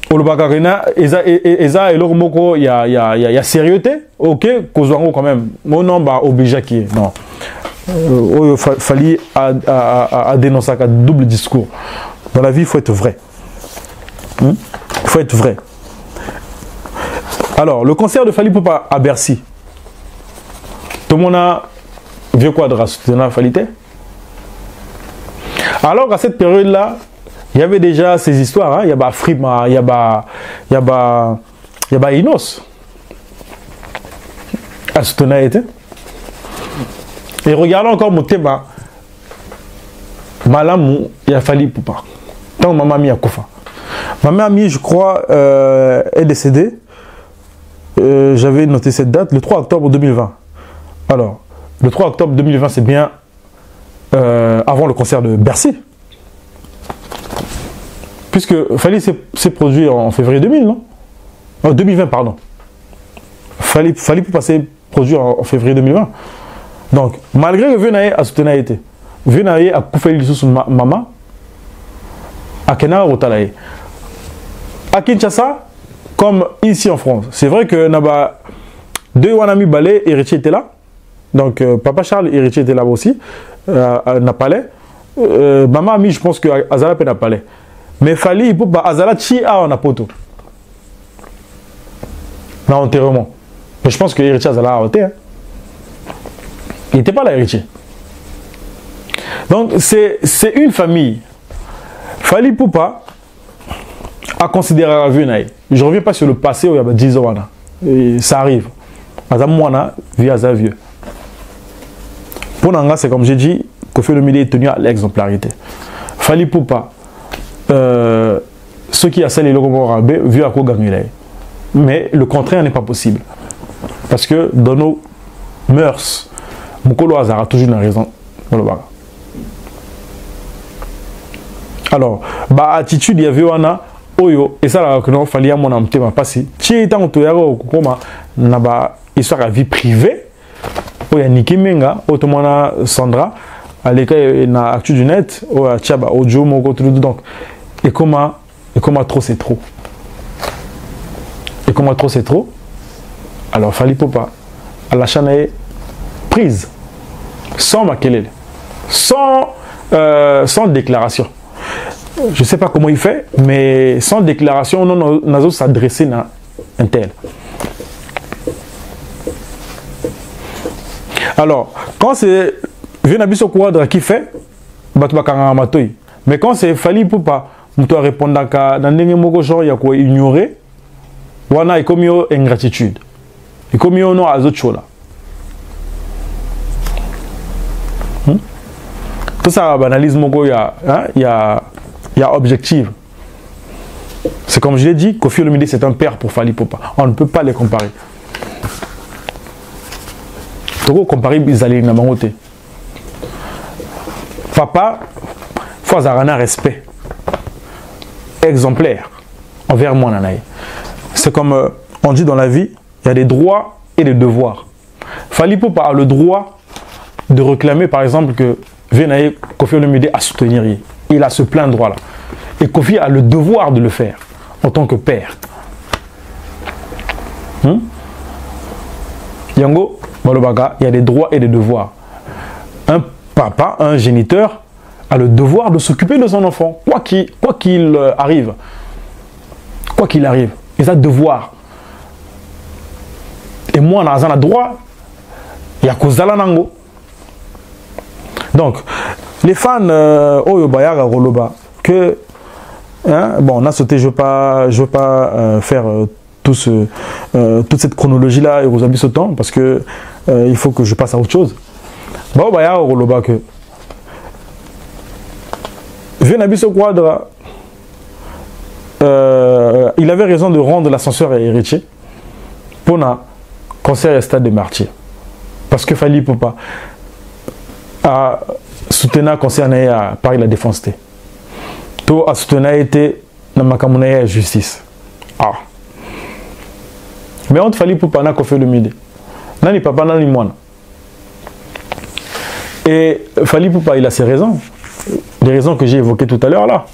au Bakarina Eza et l'Ormoko il y a sérieuxité ok Kozwango quand même mon nom obligé qui est non Fally à dénoncer un double discours dans la vie il faut être vrai il faut être vrai. Alors le concert de Fally Ipupa à Bercy tout le monde a vu quoi de soutenir Fally Ipupa. Alors à cette période là il y avait déjà ces histoires, hein? Il y a Frima, il y a Inos. À ce temps été. Et regardons encore mon thème. Malamou, il a Fally Ipupa. Tant ma mamie a Koufa. Ma mamie, je crois, est décédée. J'avais noté cette date, le 3 octobre 2020. Alors, le 3 octobre 2020, c'est bien avant le concert de Bercy. Puisque Fally s'est produit en février 2000, non? En 2020, pardon. Fally Ipupa s'est produit en février 2020. Donc, malgré que Venaye a soutenu été, Venaye a coupé sous maman, à Kena Rotalaye. À Kinshasa, comme ici en France, c'est vrai que Naba, deux Wanami Balé, héritier était là. Donc, Papa Charles, héritier était là aussi, n'a palais. Maman Ami, je pense que Azala n'a palais. Mais Fally Ipupa Azala chi a en apoto. Dans l'enterrement. Mais je pense que l'héritier Azala a ôté. Hein. Il n'était pas l'héritier. Donc c'est une famille. Fally Ipupa a considéré la vie. Je ne reviens pas sur le passé où il y a 10 ans. Et ça arrive. Azamouana vit à vieux. Pour Nanga, c'est comme j'ai dit, Kofi Olomide est tenu à l'exemplarité. Fally Ipupa. Ceux qui a scellé le Gomorrah vu à quoi gagner. Mais le contraire n'est pas possible. Parce que dans nos mœurs, Mokolo Azara a toujours une raison. Alors, attitude, il y avait Wana, Oyo, et ça, là, que non, fallait à mon âme, t'es ma passé. Tiens, étant au Toyaro, Kokoma, n'a histoire à vie privée, Oya Niki Menga, Otomana Sandra, à l'école, il y a actu du net, Oya Tchaba, Ojo, Moko, tout donc. Et comment trop c'est trop. Et comment trop c'est trop. Alors Fally Ipupa à la chaîne prise sans maquiller, sans déclaration. Je ne sais pas comment il fait, mais sans déclaration, on n'a s'adresser à un tel. Alors quand c'est Venabiso Quadra qui fait, mais quand c'est Fally Ipupa on doit répondre à dans des mots genre il y a quoi ignorer wana et comme ingratitude et comme non à autres choses là Tout ça, analyse, il y a objectif. C'est comme je l'ai dit, Koffi Olomide, c'est un père pour Fally Ipupa. On ne peut pas les comparer. Toko comparer Bizali Namangote. Papa, il faut avoir un respect exemplaire envers moi, Nanaï. C'est comme on dit dans la vie, il y a des droits et des devoirs. Fally Ipupa a le droit de réclamer, par exemple, que Koffi Olomide à soutenir. Il a ce plein droit-là. Et Koffi a le devoir de le faire en tant que père. Yango, Malobaga, il y a des droits et des devoirs. Un papa, un géniteur, a le devoir de s'occuper de son enfant, quoi qu'il arrive. Quoi qu'il arrive, il a devoir. Et moi, on a droit, il y a Kozala Nango. Donc, les fans, que, hein, bon, on a sauté, je veux pas faire toute cette chronologie-là et vous abusez ce temps parce que il faut que je passe à autre chose. Bon, que Venabiso Quadra, il avait raison de rendre l'ascenseur à héritier pour un concert et stade de martyrs. Parce que Fally Ipupa a soutenu un concert à Paris la Défense. Tout a soutenu été dans ma justice. Ah. Mais on Fally Ipupa n'a qu'au fait le midi. Nani papa nani moine. Et Fally Ipupa il a ses raisons. Les raisons que j'ai évoquées tout à l'heure là.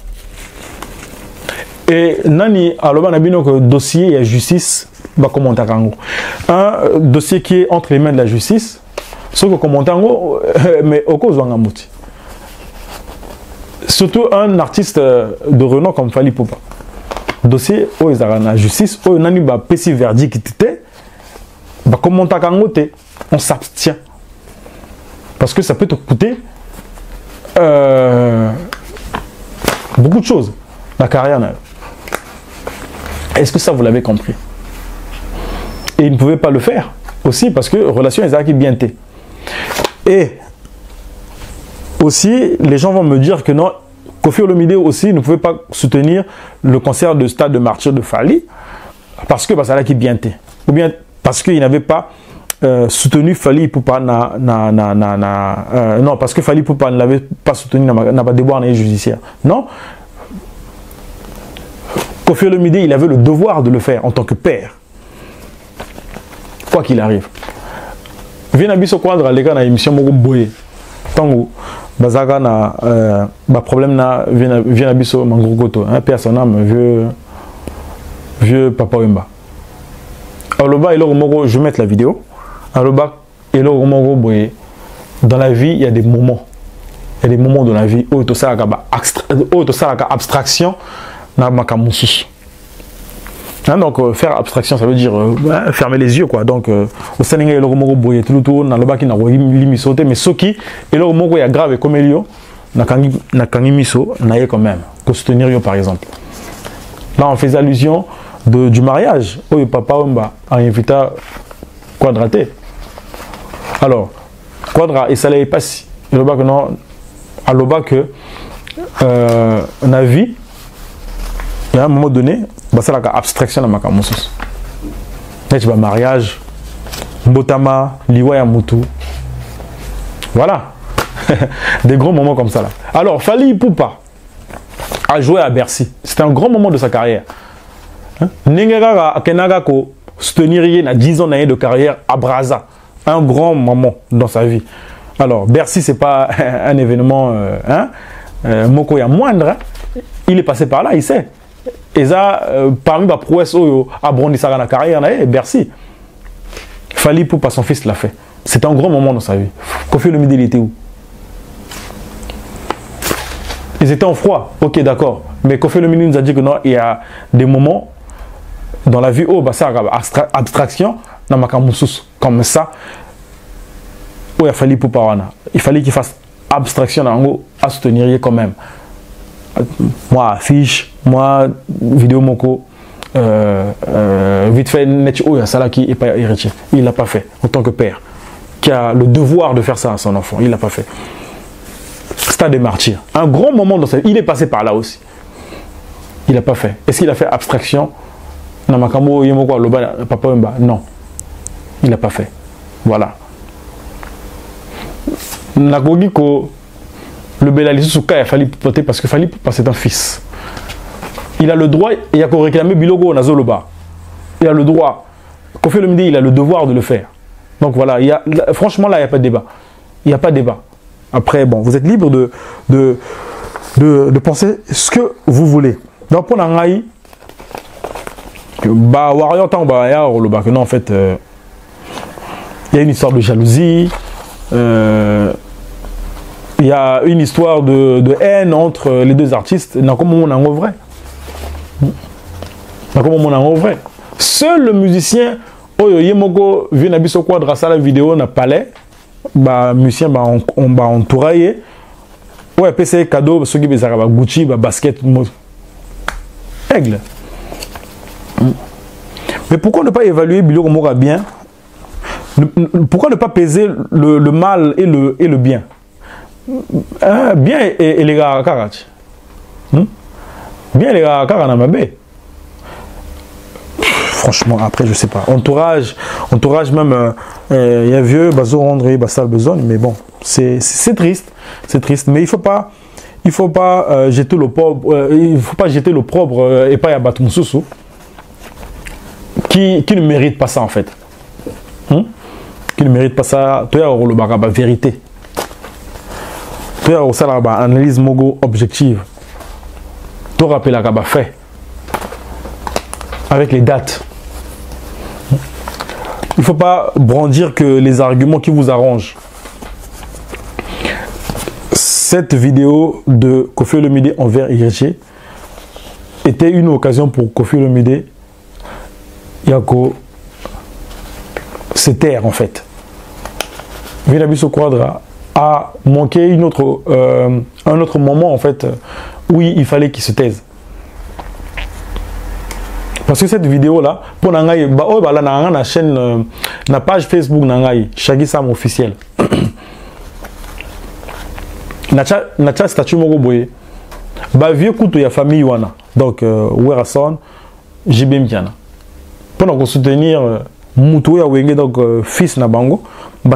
Et Nani alors on a bien que dossier et justice va commenter un dossier qui est entre les mains de la justice. Ce que commenter mais au cause d'Angamouti. Surtout un artiste de renom comme Fally Ipupa. Dossier où ils ont la justice où Nani va péci verdict était va commenter on s'abstient parce que ça peut te coûter beaucoup de choses la carrière. Est-ce que ça vous l'avez compris? Et ils ne pouvaient pas le faire aussi parce que relation est bien été. Et aussi les gens vont me dire que non, Koffi Olomide aussi ne pouvait pas soutenir le concert de stade de martyrs de Fally parce que ça qui bien été. Ou bien parce qu'il n'avait pas soutenu Fally Ipupa non, parce que Fally Ipupa ne l'avait pas soutenu, n'a pas déboire judiciaire. Non. Koffi Olomide, il avait le devoir de le faire en tant que père. Quoi qu'il arrive. Venabiso Quadra, les gars, dans l'émission Mogo Boye. Tango, Bazaga na problème na Venabiso Mangrogoto. Un père son âme, vieux Papa Wemba. Alors le bas, je vais mettre la vidéo. Alors le bas, dans la vie, il y a des moments. Il y a des moments dans la vie où tu as abstraction. Donc faire abstraction ça veut dire fermer les yeux quoi. Donc au Sénégal le moko boye tout autour na loba ki na limi sauter mais soki et le moko ya grave comme elio na kangi miso na ye quand même pour soutenir yo par exemple. Là on faisait allusion du mariage où Papa Wemba a invité Quadraté. Alors Quadra et ça l'est pas si le bas que non à loba que on a vu il y a un moment donné, c'est la abstraction dans ma camouflage. Tu vas mariage, Mbotama, Liwa Mutu. Voilà. Des grands moments comme ça là. Alors, Fally Ipupa a joué à Bercy. C'était un grand moment de sa carrière. Nengara Kenagako soutenir à 10 ans de carrière à Brazza. Un grand moment dans sa vie. Alors, Bercy, c'est pas un événement Moko ya moindre. Il est passé par là, il sait. Et ça, parmi les prouesses à Brondissara la carrière, Bercy. Fally Ipupa, son fils l'a fait. C'était un grand moment dans sa vie. Koffi Olomide, il était où? Ils étaient en froid, ok d'accord. Mais Koffi Olomide nous a dit que non, il y a des moments dans la vie où ça abstraction, dans ma camoussous, comme ça, où il a fallu Ipupa. Il fallait qu'il fasse abstraction à soutenir quand même. Moi affiche, moi vidéo moko vite fait net oh ça là qui est pas héritier, il l'a pas fait en tant que père qui a le devoir de faire ça à son enfant, il l'a pas fait. Stade des Martyrs. Un grand moment dans sa vie. Il est passé par là aussi. Il n'a pas fait. Est-ce qu'il a fait abstraction? Non. Il n'a pas fait. Voilà. Le Belali Souka, il fallait voter parce que fallait c'est un fils. Il a le droit, il y a qu'on réclamer Bilogo Nazoloba. Il a le droit. Kofi Olomide, il a le devoir de le faire. Donc voilà, franchement là, il n'y a pas de débat. Il n'y a pas de débat. Après, bon, vous êtes libre de penser ce que vous voulez. Donc pour Nangaï, Warrior non, en fait, il y a une histoire de jalousie. Il y a une histoire de haine entre les deux artistes. Seul le musicien Oyo Yemoko vient à Quadra la vidéo na palais, musicien on entouré. Ouais, PC cadeau ceux qui bezara Gucci basket aigle. Mais pourquoi ne pas évaluer Biloko Mora bien? Pourquoi ne pas peser le mal et le bien? Bien et les gars Karach. Bien les gars Karanamabe. Franchement, après, je sais pas. Entourage même, il y a vieux, Bazo André, Bassal besoin, mais bon, c'est triste. C'est triste. Mais il faut pas jeter l'opprobre, et pas y abattre Moussoussou, qui ne mérite pas ça, en fait. Qui ne mérite pas ça. Tu as la vérité. Tu as la analyse mogo objective. Tu rappelles la fait. Avec les dates. Il ne faut pas brandir que les arguments qui vous arrangent. Cette vidéo de Kofi Olomide envers Héritier était une occasion pour Kofi Olomide Yako se taire en fait. Vinabiso Quadra a manqué un autre moment en fait où il fallait qu'il se taise. Parce que cette vidéo là, pour Nangaï, la chaîne, la page Facebook Nangaï, Shaggy Sam officiel. Nacha statut Mogo Boye. Vieux couteau ya famille wana. Donc Werason, JB Mkiana. Pour soutenir Moutou ya Wenge, donc fils na Bango,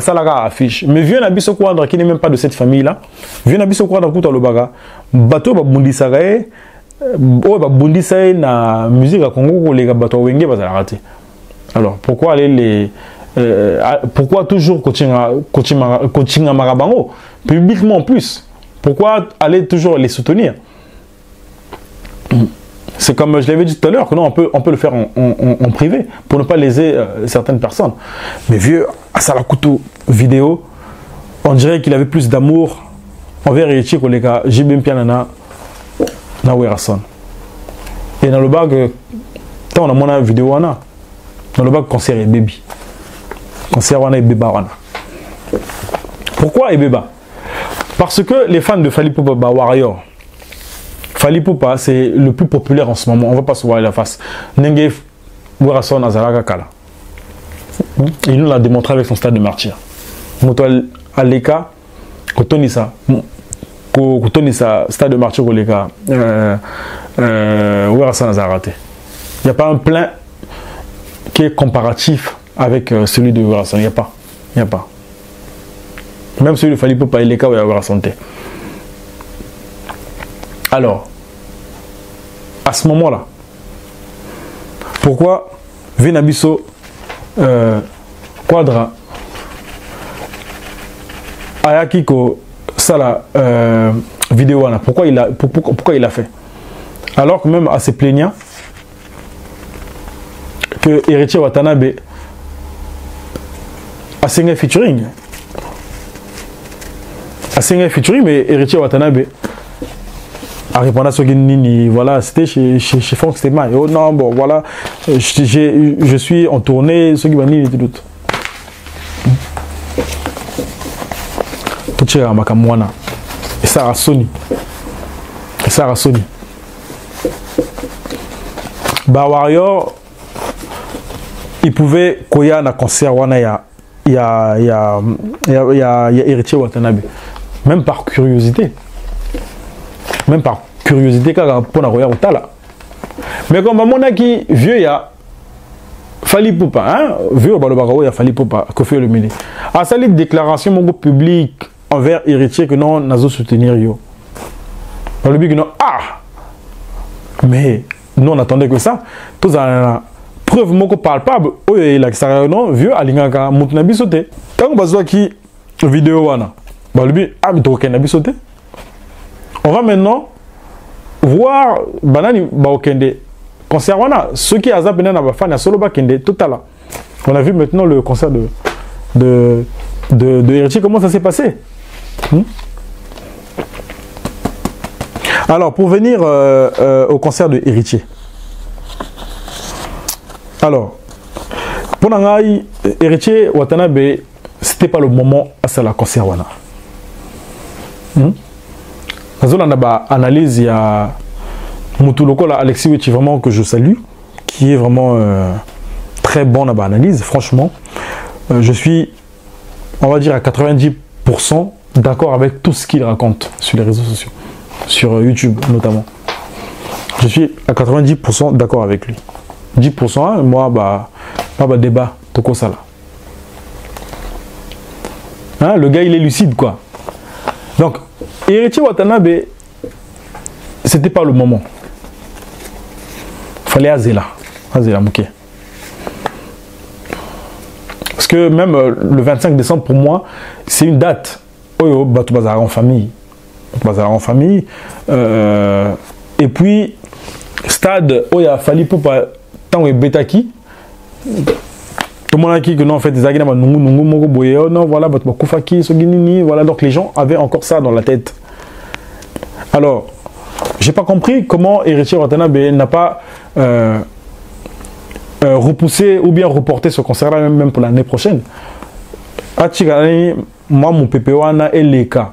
ça la affiche. Mais vieux Nabiso Quadra qui n'est même pas de cette famille là. Vieux Nabiso Quadra Kouta Lobaga. Bateau Babundisagae. Bundisa na musique à Congo les bateaux wenge bazala raté. Alors pourquoi aller pourquoi toujours coaching à Marabango publiquement en plus? Pourquoi aller toujours les soutenir? C'est comme je l'avais dit tout à l'heure que non, on peut le faire en privé pour ne pas léser certaines personnes. Mais vieux Asalakutu vidéo, on dirait qu'il avait plus d'amour envers Héritier que les gars JB Pianana. Et dans le bag, quand on a mon vidéo, dans le bag, concert et baby. Concert et beba. Pourquoi et beba? Parce que les fans de Fally Ipupa Warrior, Fally Ipupa, c'est le plus populaire en ce moment. On ne va pas se voir la face. Nenge Werason Azalaga Kala. Il nous l'a démontré avec son Stade de Martyrs. Moto Aleka, Kotonisa. Kotonisa, Stade de Martyrs, Koleka. Werason a raté. Il n'y a pas un plein qui est comparatif avec celui de Werason. Il n'y a pas. Il n'y a pas. Même celui de Fally Ipupa, il est cas où il y a Werason. Alors, à ce moment-là, pourquoi Vinabiso Quadra Ayakiko Sala vidéo, pourquoi il a fait? Alors que même à se plaignant que Héritier Watanabe a signé featuring. Mais Héritier Watanabe a répondu à ce que voilà, c'était chez Franck Stéman. Oh non, bon, voilà, je suis en tournée, ce qui va ni tout. Tout ça à Makamwana. Et ça a Sony. Warrior, il pouvait koya na concert wana ya Héritier Watanabe. Même par curiosité. même par curiosité, pour la royaume tala. Mais comme mon qui vieux ya Fali Poupa, hein, vieux Balobaro ya Fali Poupa, Kofi Olomide. A sali déclaration mon groupe public envers héritier que non nazo soutenir yo. Dans le but que non mais nous on attendait que ça. Tous en preuve moko palpable. Oye la non vieux alingaka mutna bisoté. Tant bazwa qui vidéo wana. Dans le but mais to ken bisoté. On va maintenant voir banani ba okende concert wana ceux qui azap na ba fan ya solo ba kende total. On a vu maintenant le concert de héritier, comment ça s'est passé. Alors pour venir au concert de héritier. Alors pour nangai héritier Watanabe c'était pas le moment à ça la concert wana. On a analyse, il y a Moutuloko, Alexis Wechi, vraiment que je salue, qui est vraiment très bon dans l'analyse. Franchement, je suis, on va dire, à 90% d'accord avec tout ce qu'il raconte sur les réseaux sociaux, sur YouTube notamment. Je suis à 90% d'accord avec lui. 10%, moi, débat, toko sala. Hein, le gars, il est lucide, quoi. Donc, héritier Watanabe, c'était pas le moment. Fallait Azela Mouké. Parce que même le 25 décembre, pour moi, c'est une date. Oh, Batou Bazar en famille. Et puis, stade, oh, il a fallu pour pas tant que Betaki. Tout le monde a dit que non, en fait, des agréments, non, voilà, voilà, donc les gens avaient encore ça dans la tête. Alors, j'ai pas compris comment héritier Watanabe n'a pas repoussé ou bien reporté ce concert-là, même pour l'année prochaine. Moi, mon PPOana est les cas.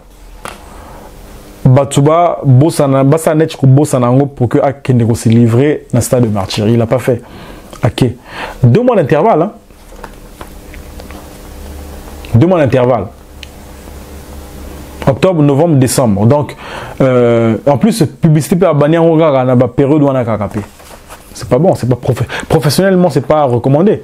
Batouba, Bassanet, Bossanango, pour que Akendego se livre dans le stade de martyr. Il n'a pas fait. Ok. 2 mois d'intervalle, hein. 2 mois d'intervalle. Octobre, novembre, décembre. Donc, en plus, publicité par Bania Roga, on a une période où on a capé. C'est pas bon, c'est pas professionnellement, c'est pas recommandé.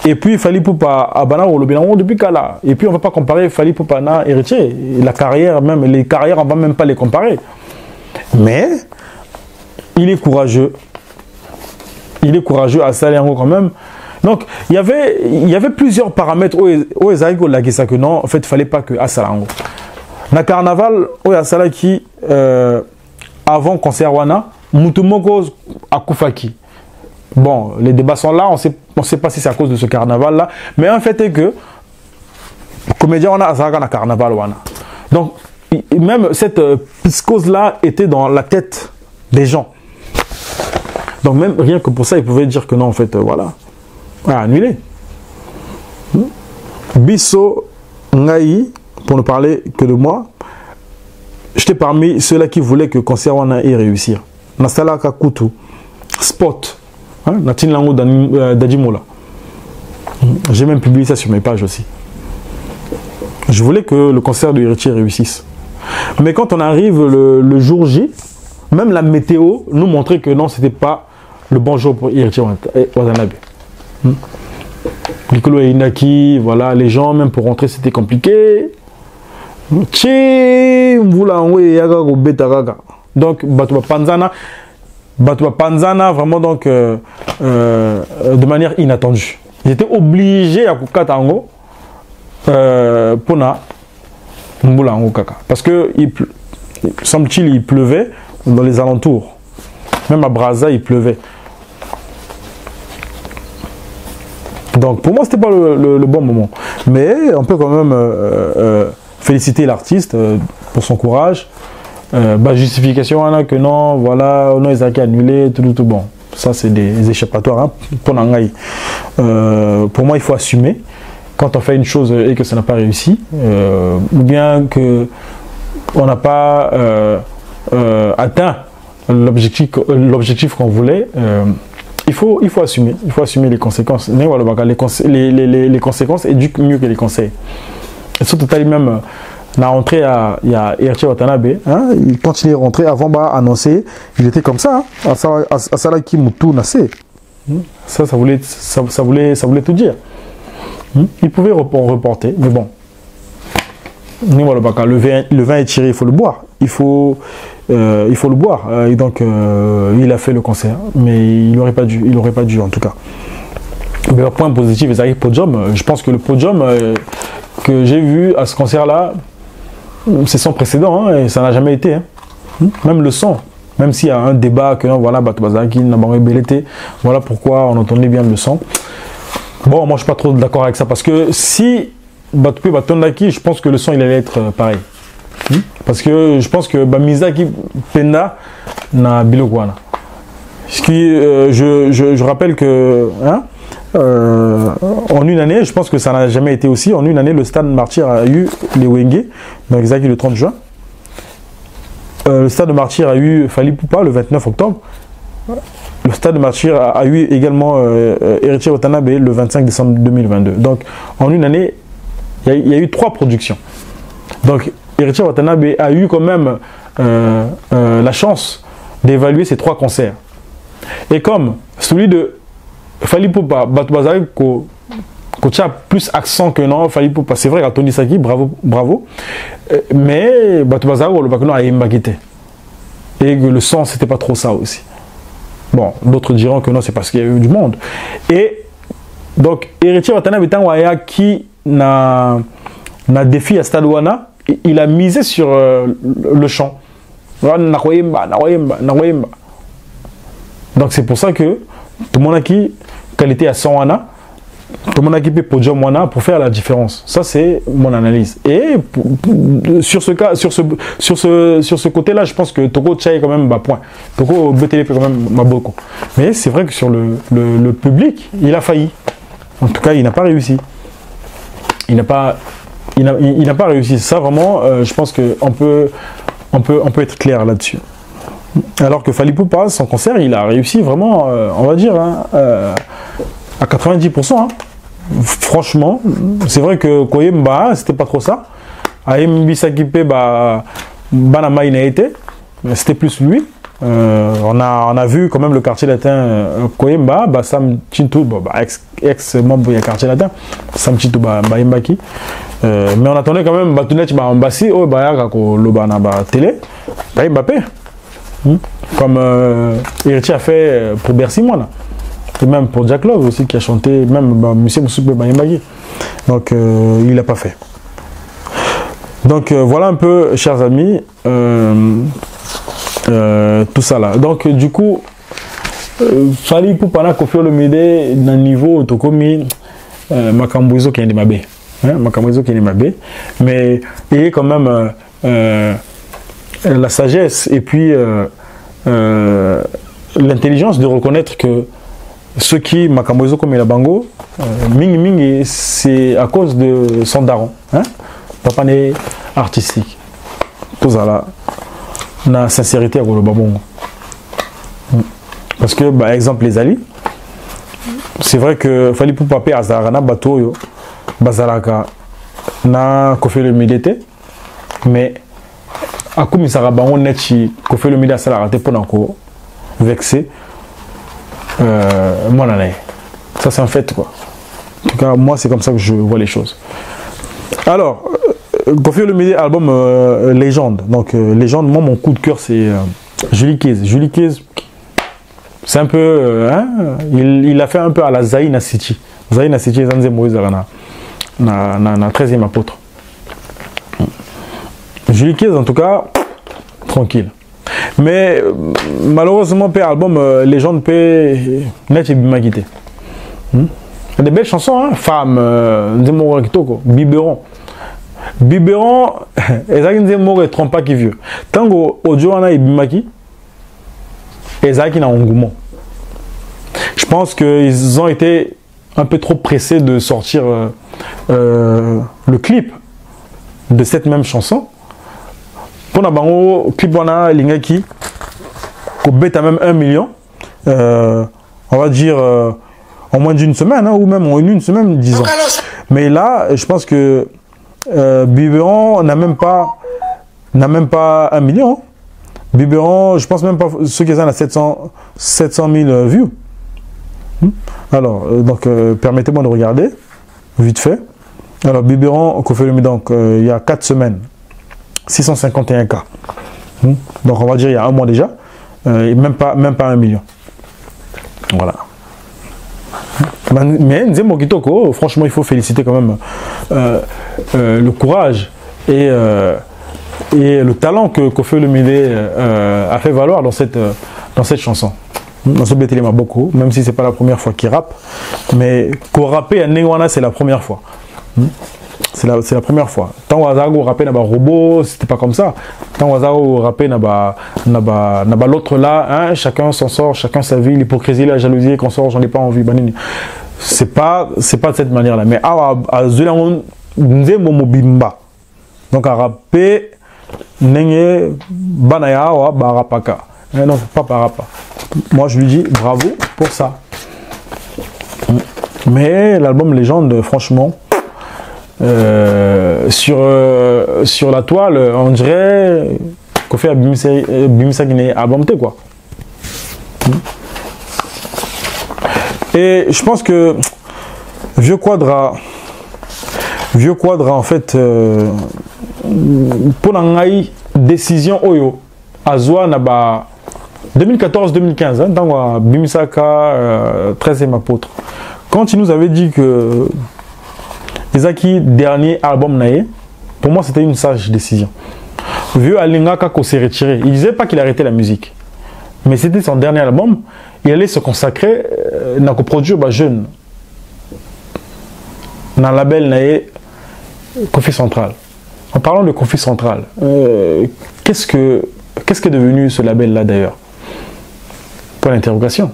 Et puis, il fallait pour pas Abana ou le depuis Kala. Et puis, on va pas comparer Fali Poupana héritier. La carrière, même les carrières, on va même pas les comparer. Mais, il est courageux. Il est courageux à Salengo quand même. Donc, il y avait plusieurs paramètres où Ezaïgo l'a dit ça que non, en fait, il ne fallait pas que Asalango. Dans le carnaval, où Asala qui, avant concert Wana, Moutumoko Akufaki. Bon, les débats sont là, on ne sait pas si c'est à cause de ce carnaval-là, mais en fait, est que, comédien, on a Asala dans le carnaval Wana. Donc, même cette psychose-là était dans la tête des gens. Donc, même rien que pour ça, ils pouvaient dire que non, en fait, voilà. Annulé. Bisso Ngaï, pour ne parler que de moi, j'étais parmi ceux-là qui voulaient que concert Wana ait réussir. Nasala Kakutu, Spot, Natin Lango Dadimola. J'ai même publié ça sur mes pages aussi. Je voulais que le concert de héritier réussisse. Mais quand on arrive le jour J, même la météo nous montrait que non, c'était pas le bon jour pour héritier Watanabe. Nicolo et Inaki, voilà, les gens, même pour rentrer, c'était compliqué. Donc, Batouba Panzana, vraiment, donc, de manière inattendue. J'étais obligé à Kukatango pour na Mboulango Kaka. Parce que, semble-t-il, il pleuvait dans les alentours. Même à Brazza, il pleuvait. Donc pour moi c'était pas le bon moment, mais on peut quand même féliciter l'artiste pour son courage. Justification hein, que non, voilà, non ils ont annulé, tout bon. Ça c'est des échappatoires hein, pour Nangaï. Pour moi il faut assumer quand on fait une chose et que ça n'a pas réussi, ou bien que on n'a pas atteint l'objectif qu'on voulait. Il faut assumer les conséquences. Les conséquences éduquent mieux que les conseils. Et surtout, même la rentrée, il y a Héritier Watanabe, hein, quand il est rentré, avant de annoncer, il était comme ça, hein, à Salaki Moutou Nassé. Ça voulait tout dire. Il pouvait reporter, mais bon. Le vin est tiré, il faut le boire. Il faut le boire. Et donc, il a fait le concert, mais il n'aurait pas dû en tout cas. Mais le point positif, c'est le podium. Je pense que le podium que j'ai vu à ce concert-là, c'est sans précédent, hein, et ça n'a jamais été. Hein. Même le son, même s'il y a un débat que voilà, voilà pourquoi on entendait bien le son. Bon, moi je ne suis pas trop d'accord avec ça, parce que si je pense que le son il allait être pareil. Parce que je pense que Mizaki Penda na Bilokwana. Je rappelle que hein, en une année, je pense que ça n'a jamais été aussi. En une année, le Stade Martyr a eu les Wenge, donc Zaki le 30 juin. Le Stade Martyr a eu Fali Poupa le 29 octobre. Le Stade Martyr a eu également Héritier Watanabe le 25 décembre 2022. Donc en une année, il y a eu 3 productions. Donc Héritier Watanabe a eu quand même la chance d'évaluer ces 3 concerts. Et comme celui de Fali Poupa, Batubazari, qui a plus accent que non, Fali Poupa, c'est vrai, à Tony Saki, bravo. Mais Batubazari, le Bakuno a imbagité. Et que le son, c'était pas trop ça aussi. Bon, d'autres diront que non, c'est parce qu'il y a eu du monde. Et donc, Héritier Watanabe qui n'a défi à Stade Wana, il a misé sur le chant. Donc c'est pour ça que tout le monde a qui qualité à 100 wana, tout le monde a qui peut podium wana pour faire la différence. Ça c'est mon analyse. Et sur ce côté-là, je pense que Toko Tchaï quand même bas point. Toko BTP quand même m'a beaucoup. Mais c'est vrai que sur le public, il a failli. En tout cas, il n'a pas réussi. Il n'a pas réussi. Ça vraiment, je pense qu'on peut être clair là-dessus. Alors que Fali Poupa, son concert, il a réussi vraiment, on va dire, hein, à 90%. Hein. Franchement, c'est vrai que Koyemba, c'était pas trop ça. Aïm Bisakipe, Banama, il n'a été, c'était plus lui. On a vu quand même le quartier latin Koyemba, Sam Chintou, ex-membre du quartier latin, Sam Chintou, Bayembaki. Mais on attendait quand même Batounet, Mbassi, Lobana, télé, Mbappé. Comme Héritier a fait pour Bercy, moi là. Et même pour Jack Love aussi qui a chanté, même Monsieur Moussoupe Bayembagi. Donc il n'a pas fait. Donc voilà un peu, chers amis, tout ça là. Donc du coup, Fali Poupa Kofi Olomide d'un niveau Tokomi Makambuizo qui est Mabé. Makambuizo qui est Mabé. Mais il est quand même la sagesse et puis l'intelligence de reconnaître que ceux qui Makambozo comme la Bango, Ming c'est à cause de son daron, hein? Papa n'est artistique. Tout ça là, la sincérité à le babongo. Parce que, par exemple, les Ali, c'est vrai que Fali Poupa Pe Azarana Batoyo, Bazalaka, na Kofi le Milité, mais à comme ça va on net qu'on fait le milieu ça la raté pour encore vexé mon année ça c'est un fait quoi. En tout cas moi c'est comme ça que je vois les choses. Alors qu'on fait le milieu album légende, donc légende, moi mon coup de cœur c'est Julie Case, c'est un peu hein, il a fait un peu à la Zaina City Zanze Moïse na 13e apôtre. Julie Case, en tout cas, tranquille. Mais malheureusement, pour l'album Légende, net et Bimagité. Il y a des belles chansons, hein? Femme, Biberon. Biberon, et Trompa qui vieux. Tango, Ojoana et Bimaki, et Zaki na Ongoumon. Je pense qu'ils ont été un peu trop pressés de sortir le clip de cette même chanson. Pour le clip, on a Lingaki, qui bête même 1 million, on va dire en moins d'une semaine, hein, ou même en une semaine, disons. Mais là, je pense que Biberon n'a même pas 1 million. Biberon, je pense même pas ceux qui sont à 700 000 vues. Alors, donc, permettez-moi de regarder, vite fait. Alors, Biberon, donc, il y a 4 semaines, 651 cas. Donc, on va dire il y a un mois déjà, même pas 1 million. Voilà. Mais Nzembo Kitoko, franchement, il faut féliciter quand même le courage et le talent que Koffi Olomide a fait valoir dans cette chanson. Dans ce BTL m'a beaucoup, même si c'est pas la première fois qu'il rappe, mais qu'on rappe à Newana, c'est la première fois. C'est la première fois. Tant Wazago rappait na ba robot, c'était pas comme ça. Tant Wazago rappait na ba l'autre là, hein, chacun s'en sort, chacun sa vie, l'hypocrisie, la jalousie, qu'on sort, j'en ai pas envie. C'est pas de cette manière là. Mais à Zulangon Nzembo Mobimba. Donc à rapper Nenge Banaya wa Barapaka. Non, pas Barapa. Moi je lui dis bravo pour ça. Mais l'album Légende, franchement, sur la toile, on dirait qu'on fait Bimisa Guinée à Bamte, quoi. Et je pense que Vieux Quadra en fait, pour la décision Oyo, Azwa Naba 2014-2015, dans Bimisaka 13e apôtre, quand il nous avait dit que Ezaki, dernier album naé, pour moi c'était une sage décision. Vieux Alinga Kako s'est retiré. Il disait pas qu'il arrêtait la musique, mais c'était son dernier album. Il allait se consacrer à produire des jeunes dans le label naé Koffi Central. En parlant de Koffi Central, qu'est-ce qu'est devenu ce label là d'ailleurs? Pour l'interrogation.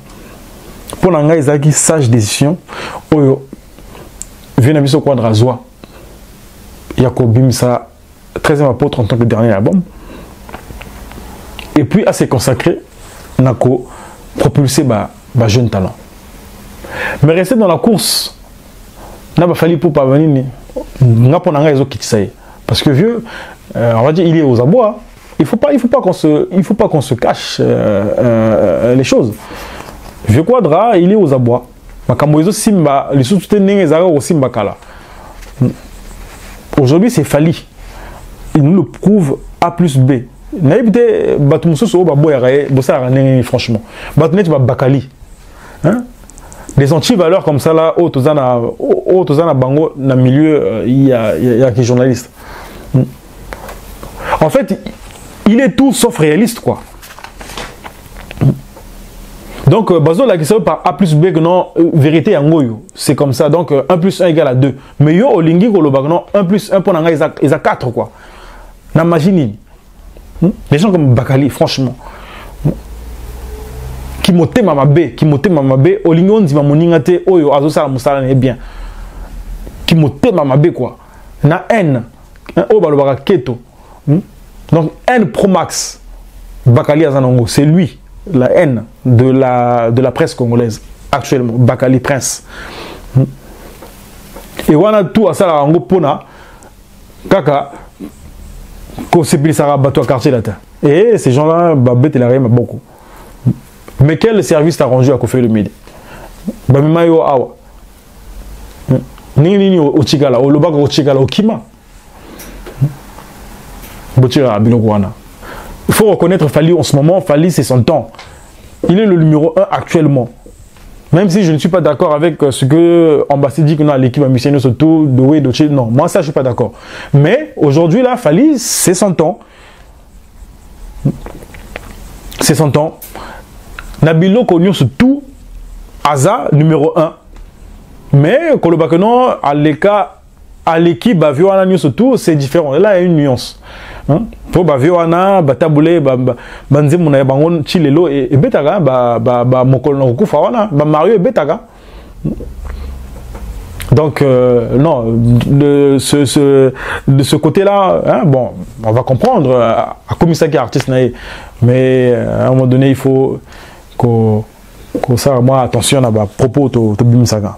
Pour l'anga Ezaki sage décision. Oyo Vienabiso Quadra Zoa Yako Bimisa 13e apôtre en tant que dernier album, et puis à se consacrer Nako propulser ba jeune talent. Mais rester dans la course n'a pas fallu pour parvenir n'a pas n'anga Ezo parce que vieux, on va dire il est aux abois. Il faut pas qu'on se cache les choses. Vieux Quadra, il est aux abois. Simba, les sous-tenants Simba Kala. Aujourd'hui, c'est Fali. Il nous le prouve A plus B. Franchement. Bakali. Des anti-valeurs comme ça, là, au Tozana Bango, dans le milieu, il y a des journalistes. En fait, il est tout sauf réaliste, quoi. Donc, Bazo la question par A plus B, non, vérité en goyo. C'est comme ça. Donc, 1 plus 1 égale à 2. Mais yo, au lingi, non, 1 plus 1 pour n'anga, ils a 4, quoi. N'imagine. Les gens comme Bakali, franchement. Qui moté mama B, au lingi, on dit ma moningate, oyo, azo sala musala n'est bien. Qui moté mama B, quoi. Na N, oh, balobara keto. Donc, N Pro Max, Bakali Azanongo, c'est lui. La haine de la presse congolaise actuellement, Bakali Prince. Et on a tout à ça là en pona kaka ko sepili sara bateau quartier là. Et ces gens-là babet la rime beaucoup. Mais quel service t'a rendu à Koffi Olomide? Bamimayo awa. Nini o chigala, o lobaka o chigala o kima. Botira biloko wana. Il faut reconnaître Fali en ce moment. Fali, c'est son temps. Il est le numéro 1 actuellement. Même si je ne suis pas d'accord avec ce que Ambassade dit que non, l'équipe a missionné surtout de Wé, de Tché. Non, moi, ça, je ne suis pas d'accord. Mais aujourd'hui, là, Fali, c'est son temps. C'est son temps. Nabilo Konyo surtout, Aza, numéro 1. Mais, Kolobakeno, à l'équipe, surtout, c'est différent. Et là, il y a une nuance. Pour Bavioana, Bataboulé, Banzemuna, Bangon, Chilelo et Betaga, Mokol Nokufawana, Mario et Betaga. Donc, non, de ce côté-là, hein, bon, on va comprendre, à Komisaki artiste, mais à un moment donné, il faut qu'on ça, moi, attention à propos de Bimsaga,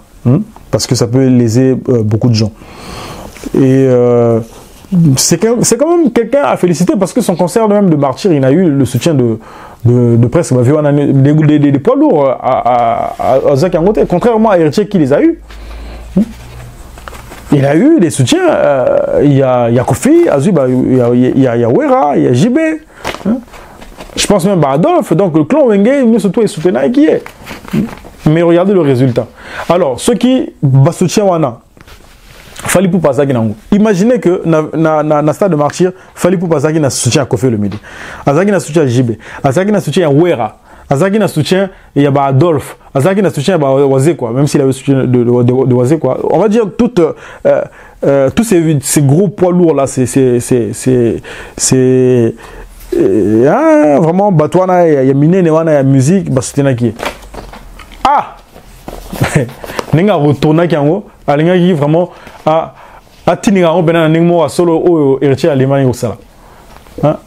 parce que ça peut léser beaucoup de gens. Et c'est quand même quelqu'un à féliciter parce que son concert même de Martyr, il a eu le soutien de presque des poids lourds à Zaki Angote, contrairement à Héritier qui les a eu. Il a eu des soutiens, il y a Kofi, il y a Wera, il y a JB. Hein? Je pense même à Adolphe, donc le clan Wenge, nous surtout, il soutenait qui est. Mais regardez le résultat. Alors, ceux qui soutiennent Wana, Fali Poupa Zaki Nango. Imaginez que na stade de Martyr, Fali Poupa Zaki na soutien à Kofi Olomide. Azaki na soutien à JB. Azaki na soutien à Wera. Azaki na soutien il y a Adolphe. Azaki na soutien à Wazé quoi. Même s'il avait soutien de Wazé quoi. On va dire tous ces gros poids lourds là, c'est vraiment Batouana, il y a Mine, il y a musique, bah c'était qui. Ah, Nenga retourna qui en haut, alinga qui vraiment à Tininga on bena nengmo à solo au héritier allemand au sala.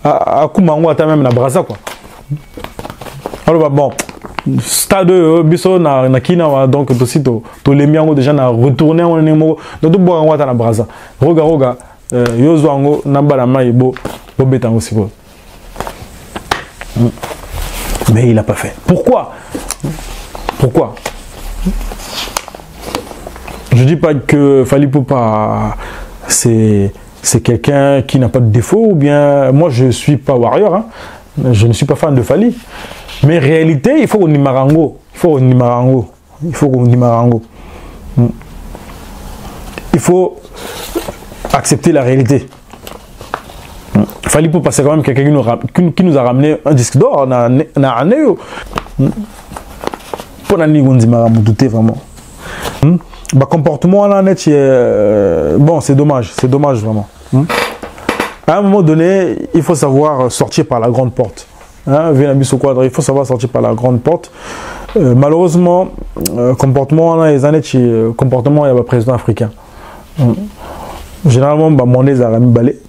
À Kumango à même na Braza quoi. Alors bon, stade biso na kina donc aussi to les miango déjà na retourner on nengmo donc tout bon on na Braza. Roga yozo ango na bala maibo bo betango siko. Mais il n'a pas fait. Pourquoi? Je ne dis pas que Fali Poupa c'est quelqu'un qui n'a pas de défaut ou bien moi je ne suis pas warrior, hein. Je ne suis pas fan de Fali. Mais en réalité, il faut qu'on y marango. Il faut accepter la réalité. Fali Poupa c'est quand même quelqu'un qui nous a ramené un disque d'or na année. Pour la nigondi maramouté vraiment. Bah comportement là net bon c'est dommage vraiment. À un moment donné, il faut savoir sortir par la grande porte. Hein, il faut savoir sortir par la grande porte. Malheureusement, comportement là les années comportement il y a le président africain. Généralement bah mon les arami balé.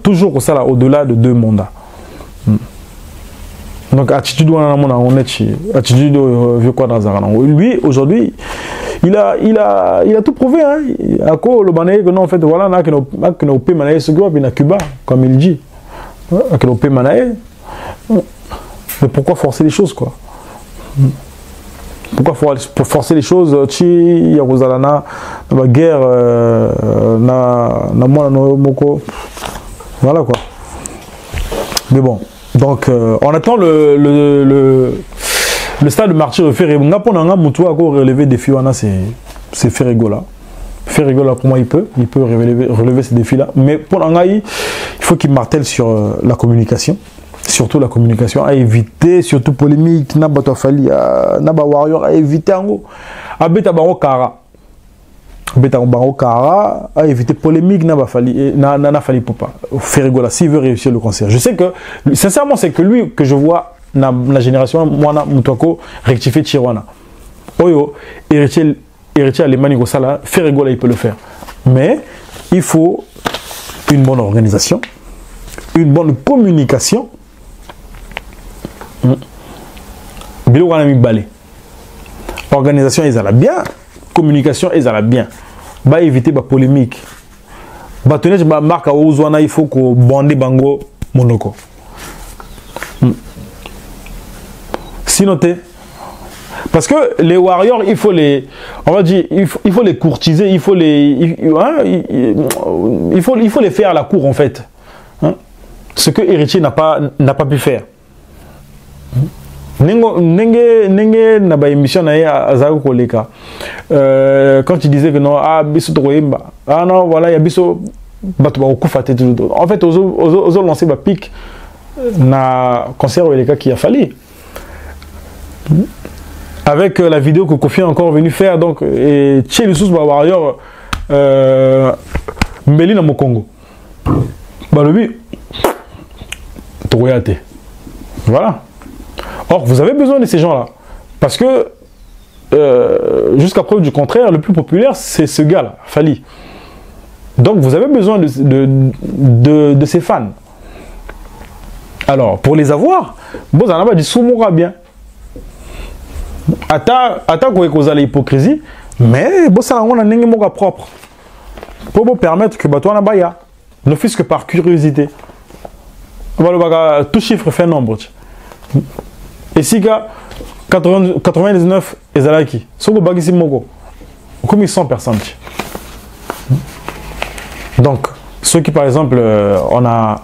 Toujours ça là au-delà de 2 mandats. Donc attitude attitude vieux quoi dans un lui aujourd'hui il a tout prouvé hein. À quoi le bané que non en fait voilà na que no pe manaye ce groupe na Cuba comme il dit que no pe manaye. Mais pourquoi forcer les choses quoi? Pourquoi forcer les choses? Il y a la guerre, voilà quoi. Mais bon, donc on attend le stade de Martyr de Ferrigo. On a relever des défis, c'est Ferrigo là. Ferrigo là, pour moi, il peut relever ces défis là. Mais pour Nangaï, il faut qu'il martèle sur la communication. Surtout la communication, à éviter, surtout polémique, Naba Fali, Naba Warrior, à éviter en gros. À Beta Baro Kara, à éviter polémique, Naba Fali, Nana Fali Poupa, Ferrigola, s'il veut réussir le concert. Je sais que, sincèrement, c'est que lui que je vois, la génération, Moana Moutouako, rectifier Tijuana. Oyo, héritier Alemani Gosala, Ferrigola, il peut le faire. Mais il faut une bonne organisation, une bonne communication. Organisation ils allaient bien, communication ils allaient bien. Bah éviter la polémique. Bah tenez bah marque à Ouzouana il faut qu'on bande bango monoko. Sinon parce que les warriors il faut les, on va dire il faut les courtiser, il faut les faire à la cour en fait. Hein? Ce que Héritier n'a pas pu faire. Nenge na ba émission na ya Zako Koleka quand il disait que non biso troyemba non voilà il y a biso batu ba okufa te tout en fait ozo lancer ba pic na concert Koleka qui a fallu avec la vidéo que Kofi est encore venu faire donc et chez les sous ba warrior Mbeli na Mokongo ba lobi troyate voilà. Or, vous avez besoin de ces gens-là. Parce que, jusqu'à preuve du contraire, le plus populaire, c'est ce gars-là, Fali. Donc, vous avez besoin de ces fans. Alors, pour les avoir, vous en avez dit Soumoura bien. Atta quoi que vous allez hypocrisie, mais vous en avez un propre. pour vous permettre que Bato Anabaya, ne fût-ce que par curiosité. Tout chiffre fait nombre. Et si 99 ezalaki, soko bagisi moko, comme 100 personnes. Donc, ceux qui par exemple, on a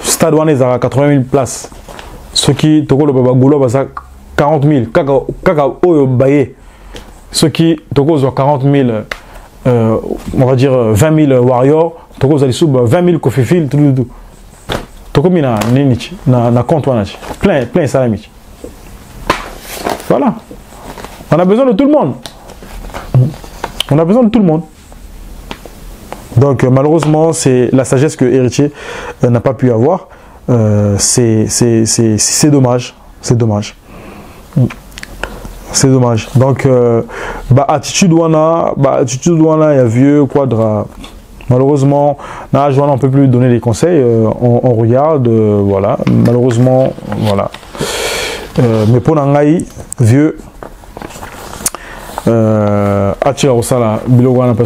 Stade Ouanais à 80 000 places, ceux qui toko le babagoulo basa 40 000, kaka oyo baye, ceux qui toko 40 000, on va dire 20 000 warriors, toko zali sub 20 000 kofifil, tout. Toko mina ninichi, na compte wanachi, plein salamichi. Voilà. On a besoin de tout le monde. On a besoin de tout le monde. Donc malheureusement, c'est la sagesse que Héritier n'a pas pu avoir. C'est dommage. C'est dommage. C'est dommage. Donc, attitude wana, il y a vieux quadra. Malheureusement, là, on ne peut plus donner des conseils. On regarde, voilà. Malheureusement, voilà. Mais pour Nangaï, vieux, parce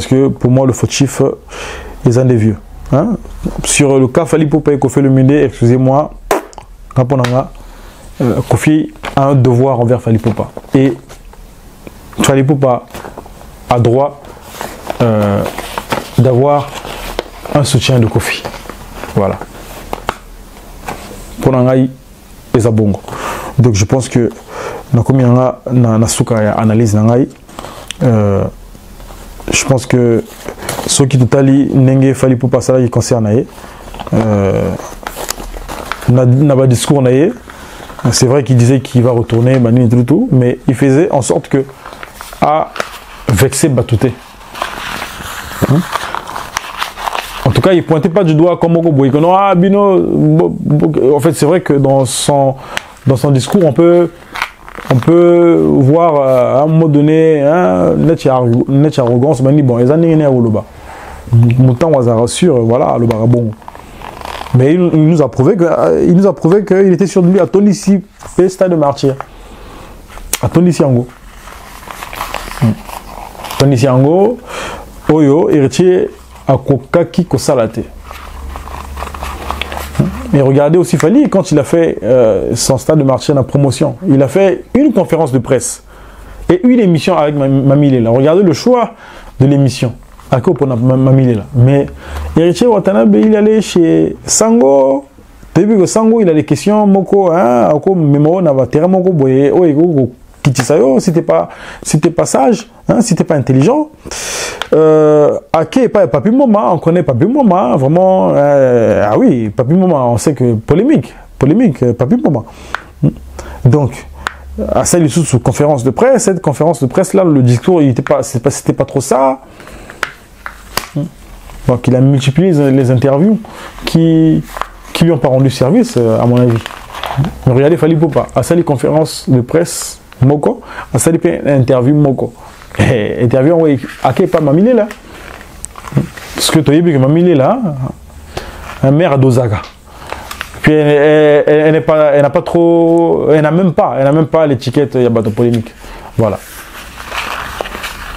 que pour moi, le fautif, ils ont des vieux. Hein? Sur le cas Fally Ipupa et Kofi Olomide, excusez-moi, Kofi a un devoir envers Fally Ipupa. Et Fally Ipupa a droit d'avoir un soutien de Kofi. Voilà. Pour Nangaï et Zabongo. Donc je pense que analyse Nangaï. Je pense que ceux qui totali n'engagent Fally Ipupa ça qui concerne n'a pas discours naïe. C'est vrai qu'il disait qu'il va retourner mais il faisait en sorte que à vexer Batouté. En tout cas, il pointait pas du doigt comme Moko Boy. Ah Bino, en fait, c'est vrai que dans son discours, on peut voir à un moment donné net arrogance, mais bon, les années au Loba. Moutan was rassure, voilà, le barabon. Mais il nous a prouvé qu'il était sur lui à Tonici, stade de martyr. À Tonici Ango. Tonici Ango, Oyo, héritier à Kokaki Kosalate. Et regardez aussi Fally, quand il a fait son stade de marché en promotion, il a fait une conférence de presse et une émission avec Mami Lela. Regardez le choix de l'émission. À quoi pour Mami Lela. Mais Héritier Watanabe, il allait chez Sango. Début que Sango, il a des questions. Moko, hein, Memo, Nava, Terra Moko, Boye, Oego, Kitisayo, si t'es pas sage, hein, si t'es pas intelligent. Ake, Papi Moma, on connaît Papi Moma, vraiment, ah oui, Papi Moma, on sait que polémique, Papi Moma. Donc, à celle sous conférence de presse, cette conférence de presse là, le discours, c'était pas trop ça. Donc, il a multiplié les interviews qui lui ont pas rendu service, à mon avis. Mais regardez Fally Ipupa, à celle conférence de presse, Moko, à celle interview Moko. Interview oui, à qui pas Mami Lela. Parce que tu as vu que Mami Lela, un maire à Dozaga. Puis elle n'a pas trop, elle n'a même pas l'étiquette Yabato polémique. Voilà.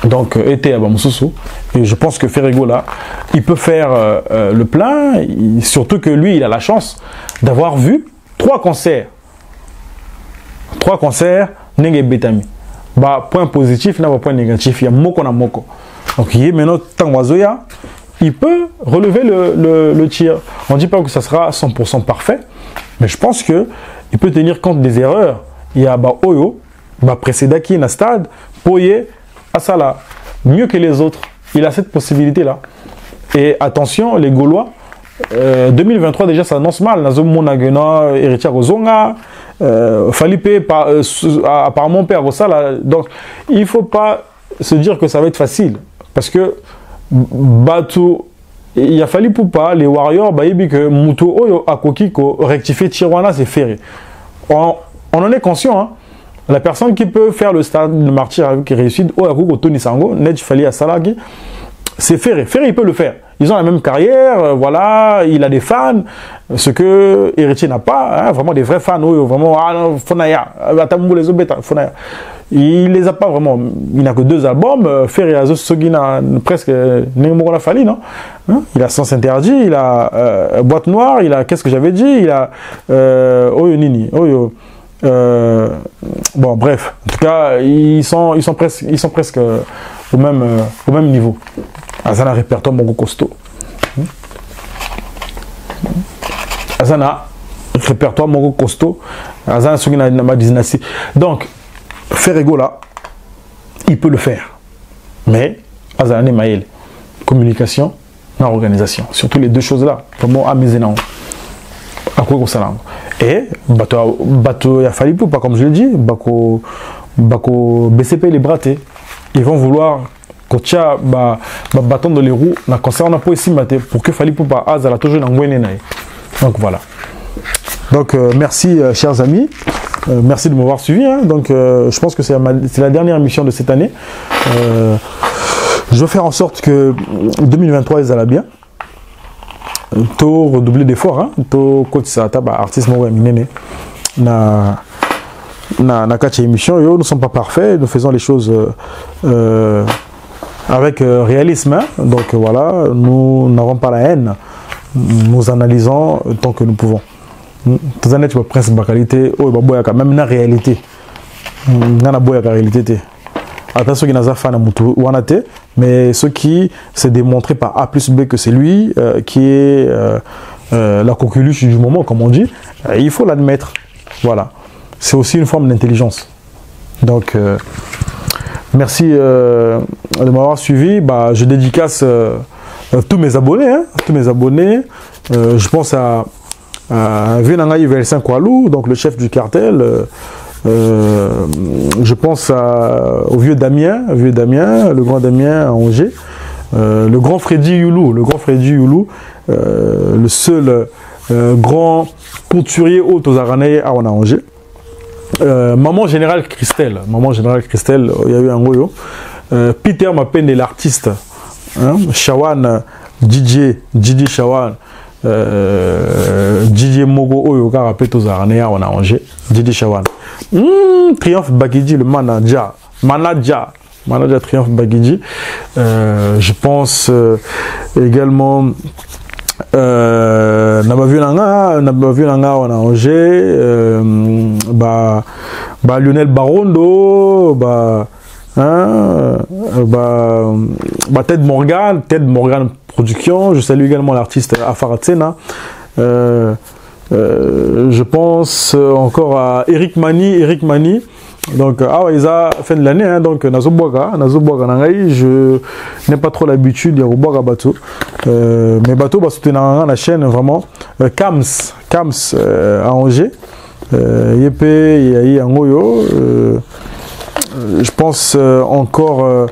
Donc était à Bamoussou. Et je pense que Ferrigo là, il peut faire le plein, surtout que lui, il a la chance d'avoir vu 3 concerts. 3 concerts, Nenge Betami. Bah, point positif, n'a pas point négatif, il y a Moko na Moko. Donc, il y a maintenant Tangwazoya, il peut relever le tir. On ne dit pas que ça sera 100% parfait, mais je pense qu'il peut tenir compte des erreurs. Il y a Oyo, Précédaki, na stade, Poye, Asala, mieux que les autres. Il a cette possibilité-là. Et attention, les Gaulois, 2023 déjà ça annonce mal. Nazo Monagena, héritier Rozonga, Fally Ipupa par mon père Rosala. Donc il ne faut pas se dire que ça va être facile. Parce que Batou, il a Fally Ipupa, les Warriors, Baïbi que Moutou Oyo Akokiko rectifier Tijuana, c'est ferré. On en est conscient, hein. La personne qui peut faire le stade de martyr avec réussite, Oyakuko Tony Sango, Nedj Fally Asalagi, c'est Ferré. Ferré, il peut le faire. Ils ont la même carrière, voilà, il a des fans, ce que Héritier n'a pas, hein, vraiment des vrais fans, vraiment, Fonaya, Atamou les Obeta, Fonaya. il les a pas vraiment. Il n'a que 2 albums. Ferry Azo Sogina presque Nemora Fali, non? Hein? Il a Sens Interdit, il a Boîte Noire, il a Qu'est-ce que j'avais dit, il a Oyo Nini, Oyo. Bon, bref, en tout cas, ils sont presque au même niveau. Azana répertoire mon costaud. Azana répertoire mon costaud. Azana Sogina ma dynastie. Donc, Ferrego là, il peut le faire. Mais, Azana Maël, communication, organisation. Surtout les 2 choses-là. Vraiment amuser non. À quoi qu'on s'en et bateau il a fallu pas comme je l'ai dit, bako BCP les bratés. Ils vont vouloir coacher bâton dans les roues. Na concert on a pas ici maté pour que fallu pas azala toujours dans Gwenenay. Donc voilà. Donc merci chers amis. Merci de m'avoir suivi. Hein. Donc je pense que c'est la dernière émission de cette année. Je vais faire en sorte que 2023 ils allaient bien. To redoubler d'efforts, hein. To coach ça, artiste moi minene. Na quatre émissions, nous ne sommes pas parfaits, nous faisons les choses avec réalisme. Hein. Donc voilà, nous n'avons pas la haine, nous analysons tant que nous pouvons. Tous années tu vas presque la qualité, oh bah quand même la réalité. N'a boya la réalité. Attention qu'il n'a pas fait un mais ce qui s'est démontré par A plus B que c'est lui qui est la coqueluche du moment, comme on dit, il faut l'admettre. Voilà. C'est aussi une forme d'intelligence. Donc, merci de m'avoir suivi. Bah, je dédicace tous mes abonnés. Hein, tous mes abonnés. Je pense à Venangaï Velsin Koualou, donc le chef du cartel. Je pense au vieux Damien, le grand Damien à Angers, le grand Freddy Youlou, le seul grand couturier haut aux Aranais à Angers. Maman Générale Christelle, il y a eu un goyo. Peter Mapende, l'artiste, hein, Shawan, DJ Shawan. Didier Mogo Oyo Karapet aux Aranea on a Angers, Didier Shawan. Triomphe Bagidji, le manager Triomphe Bagidji. Je pense également Nabavunanga on a Angers, Lionel Barondo, Ted Morgan Production. Je salue également l'artiste Afaratsena. Je pense encore à Eric Mani. Donc, ils ont fin de l'année, hein, donc Nazoboga Nangai, je n'ai pas trop l'habitude de Boga bateau. Mais bateau va soutenir la chaîne vraiment. Kams à Angers. Yepe, Yahi Angoyo. Je pense encore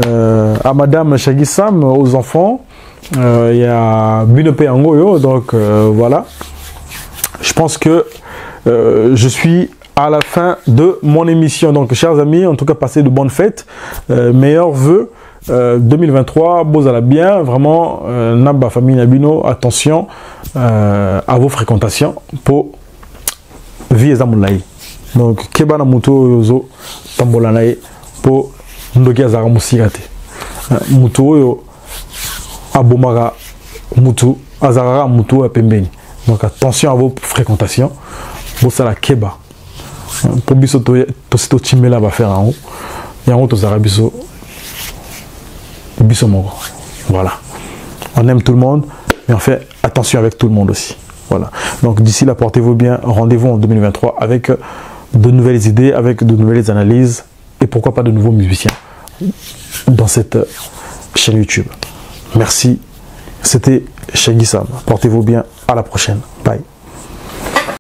à Madame Chagissam, aux enfants. Il y a Bunope Angoyo, donc voilà. Je pense que je suis à la fin de mon émission. Donc, chers amis, en tout cas, passez de bonnes fêtes. Meilleurs vœux 2023. Bozala bien. Vraiment, Namba Famille Nabino, attention à vos fréquentations pour vie et Zamoulaï. Donc, Kebana Muto Yozo Tambolanaï pour Ndoki Azaramusirate. Muto Yo Abomara Mutu Azara Mutu à Pembeni. Donc attention à vos fréquentations. Vous ça la Keba. Pour biso to Chimela va faire en haut. Et en haut to Zarabiso Biso Mogo. Voilà. On aime tout le monde, mais on fait attention avec tout le monde aussi. Voilà. Donc d'ici là, portez-vous bien. Rendez-vous en 2023 avec de nouvelles idées, avec de nouvelles analyses et pourquoi pas de nouveaux musiciens dans cette chaîne YouTube. Merci. C'était Shaggy Sam. Portez-vous bien. À la prochaine.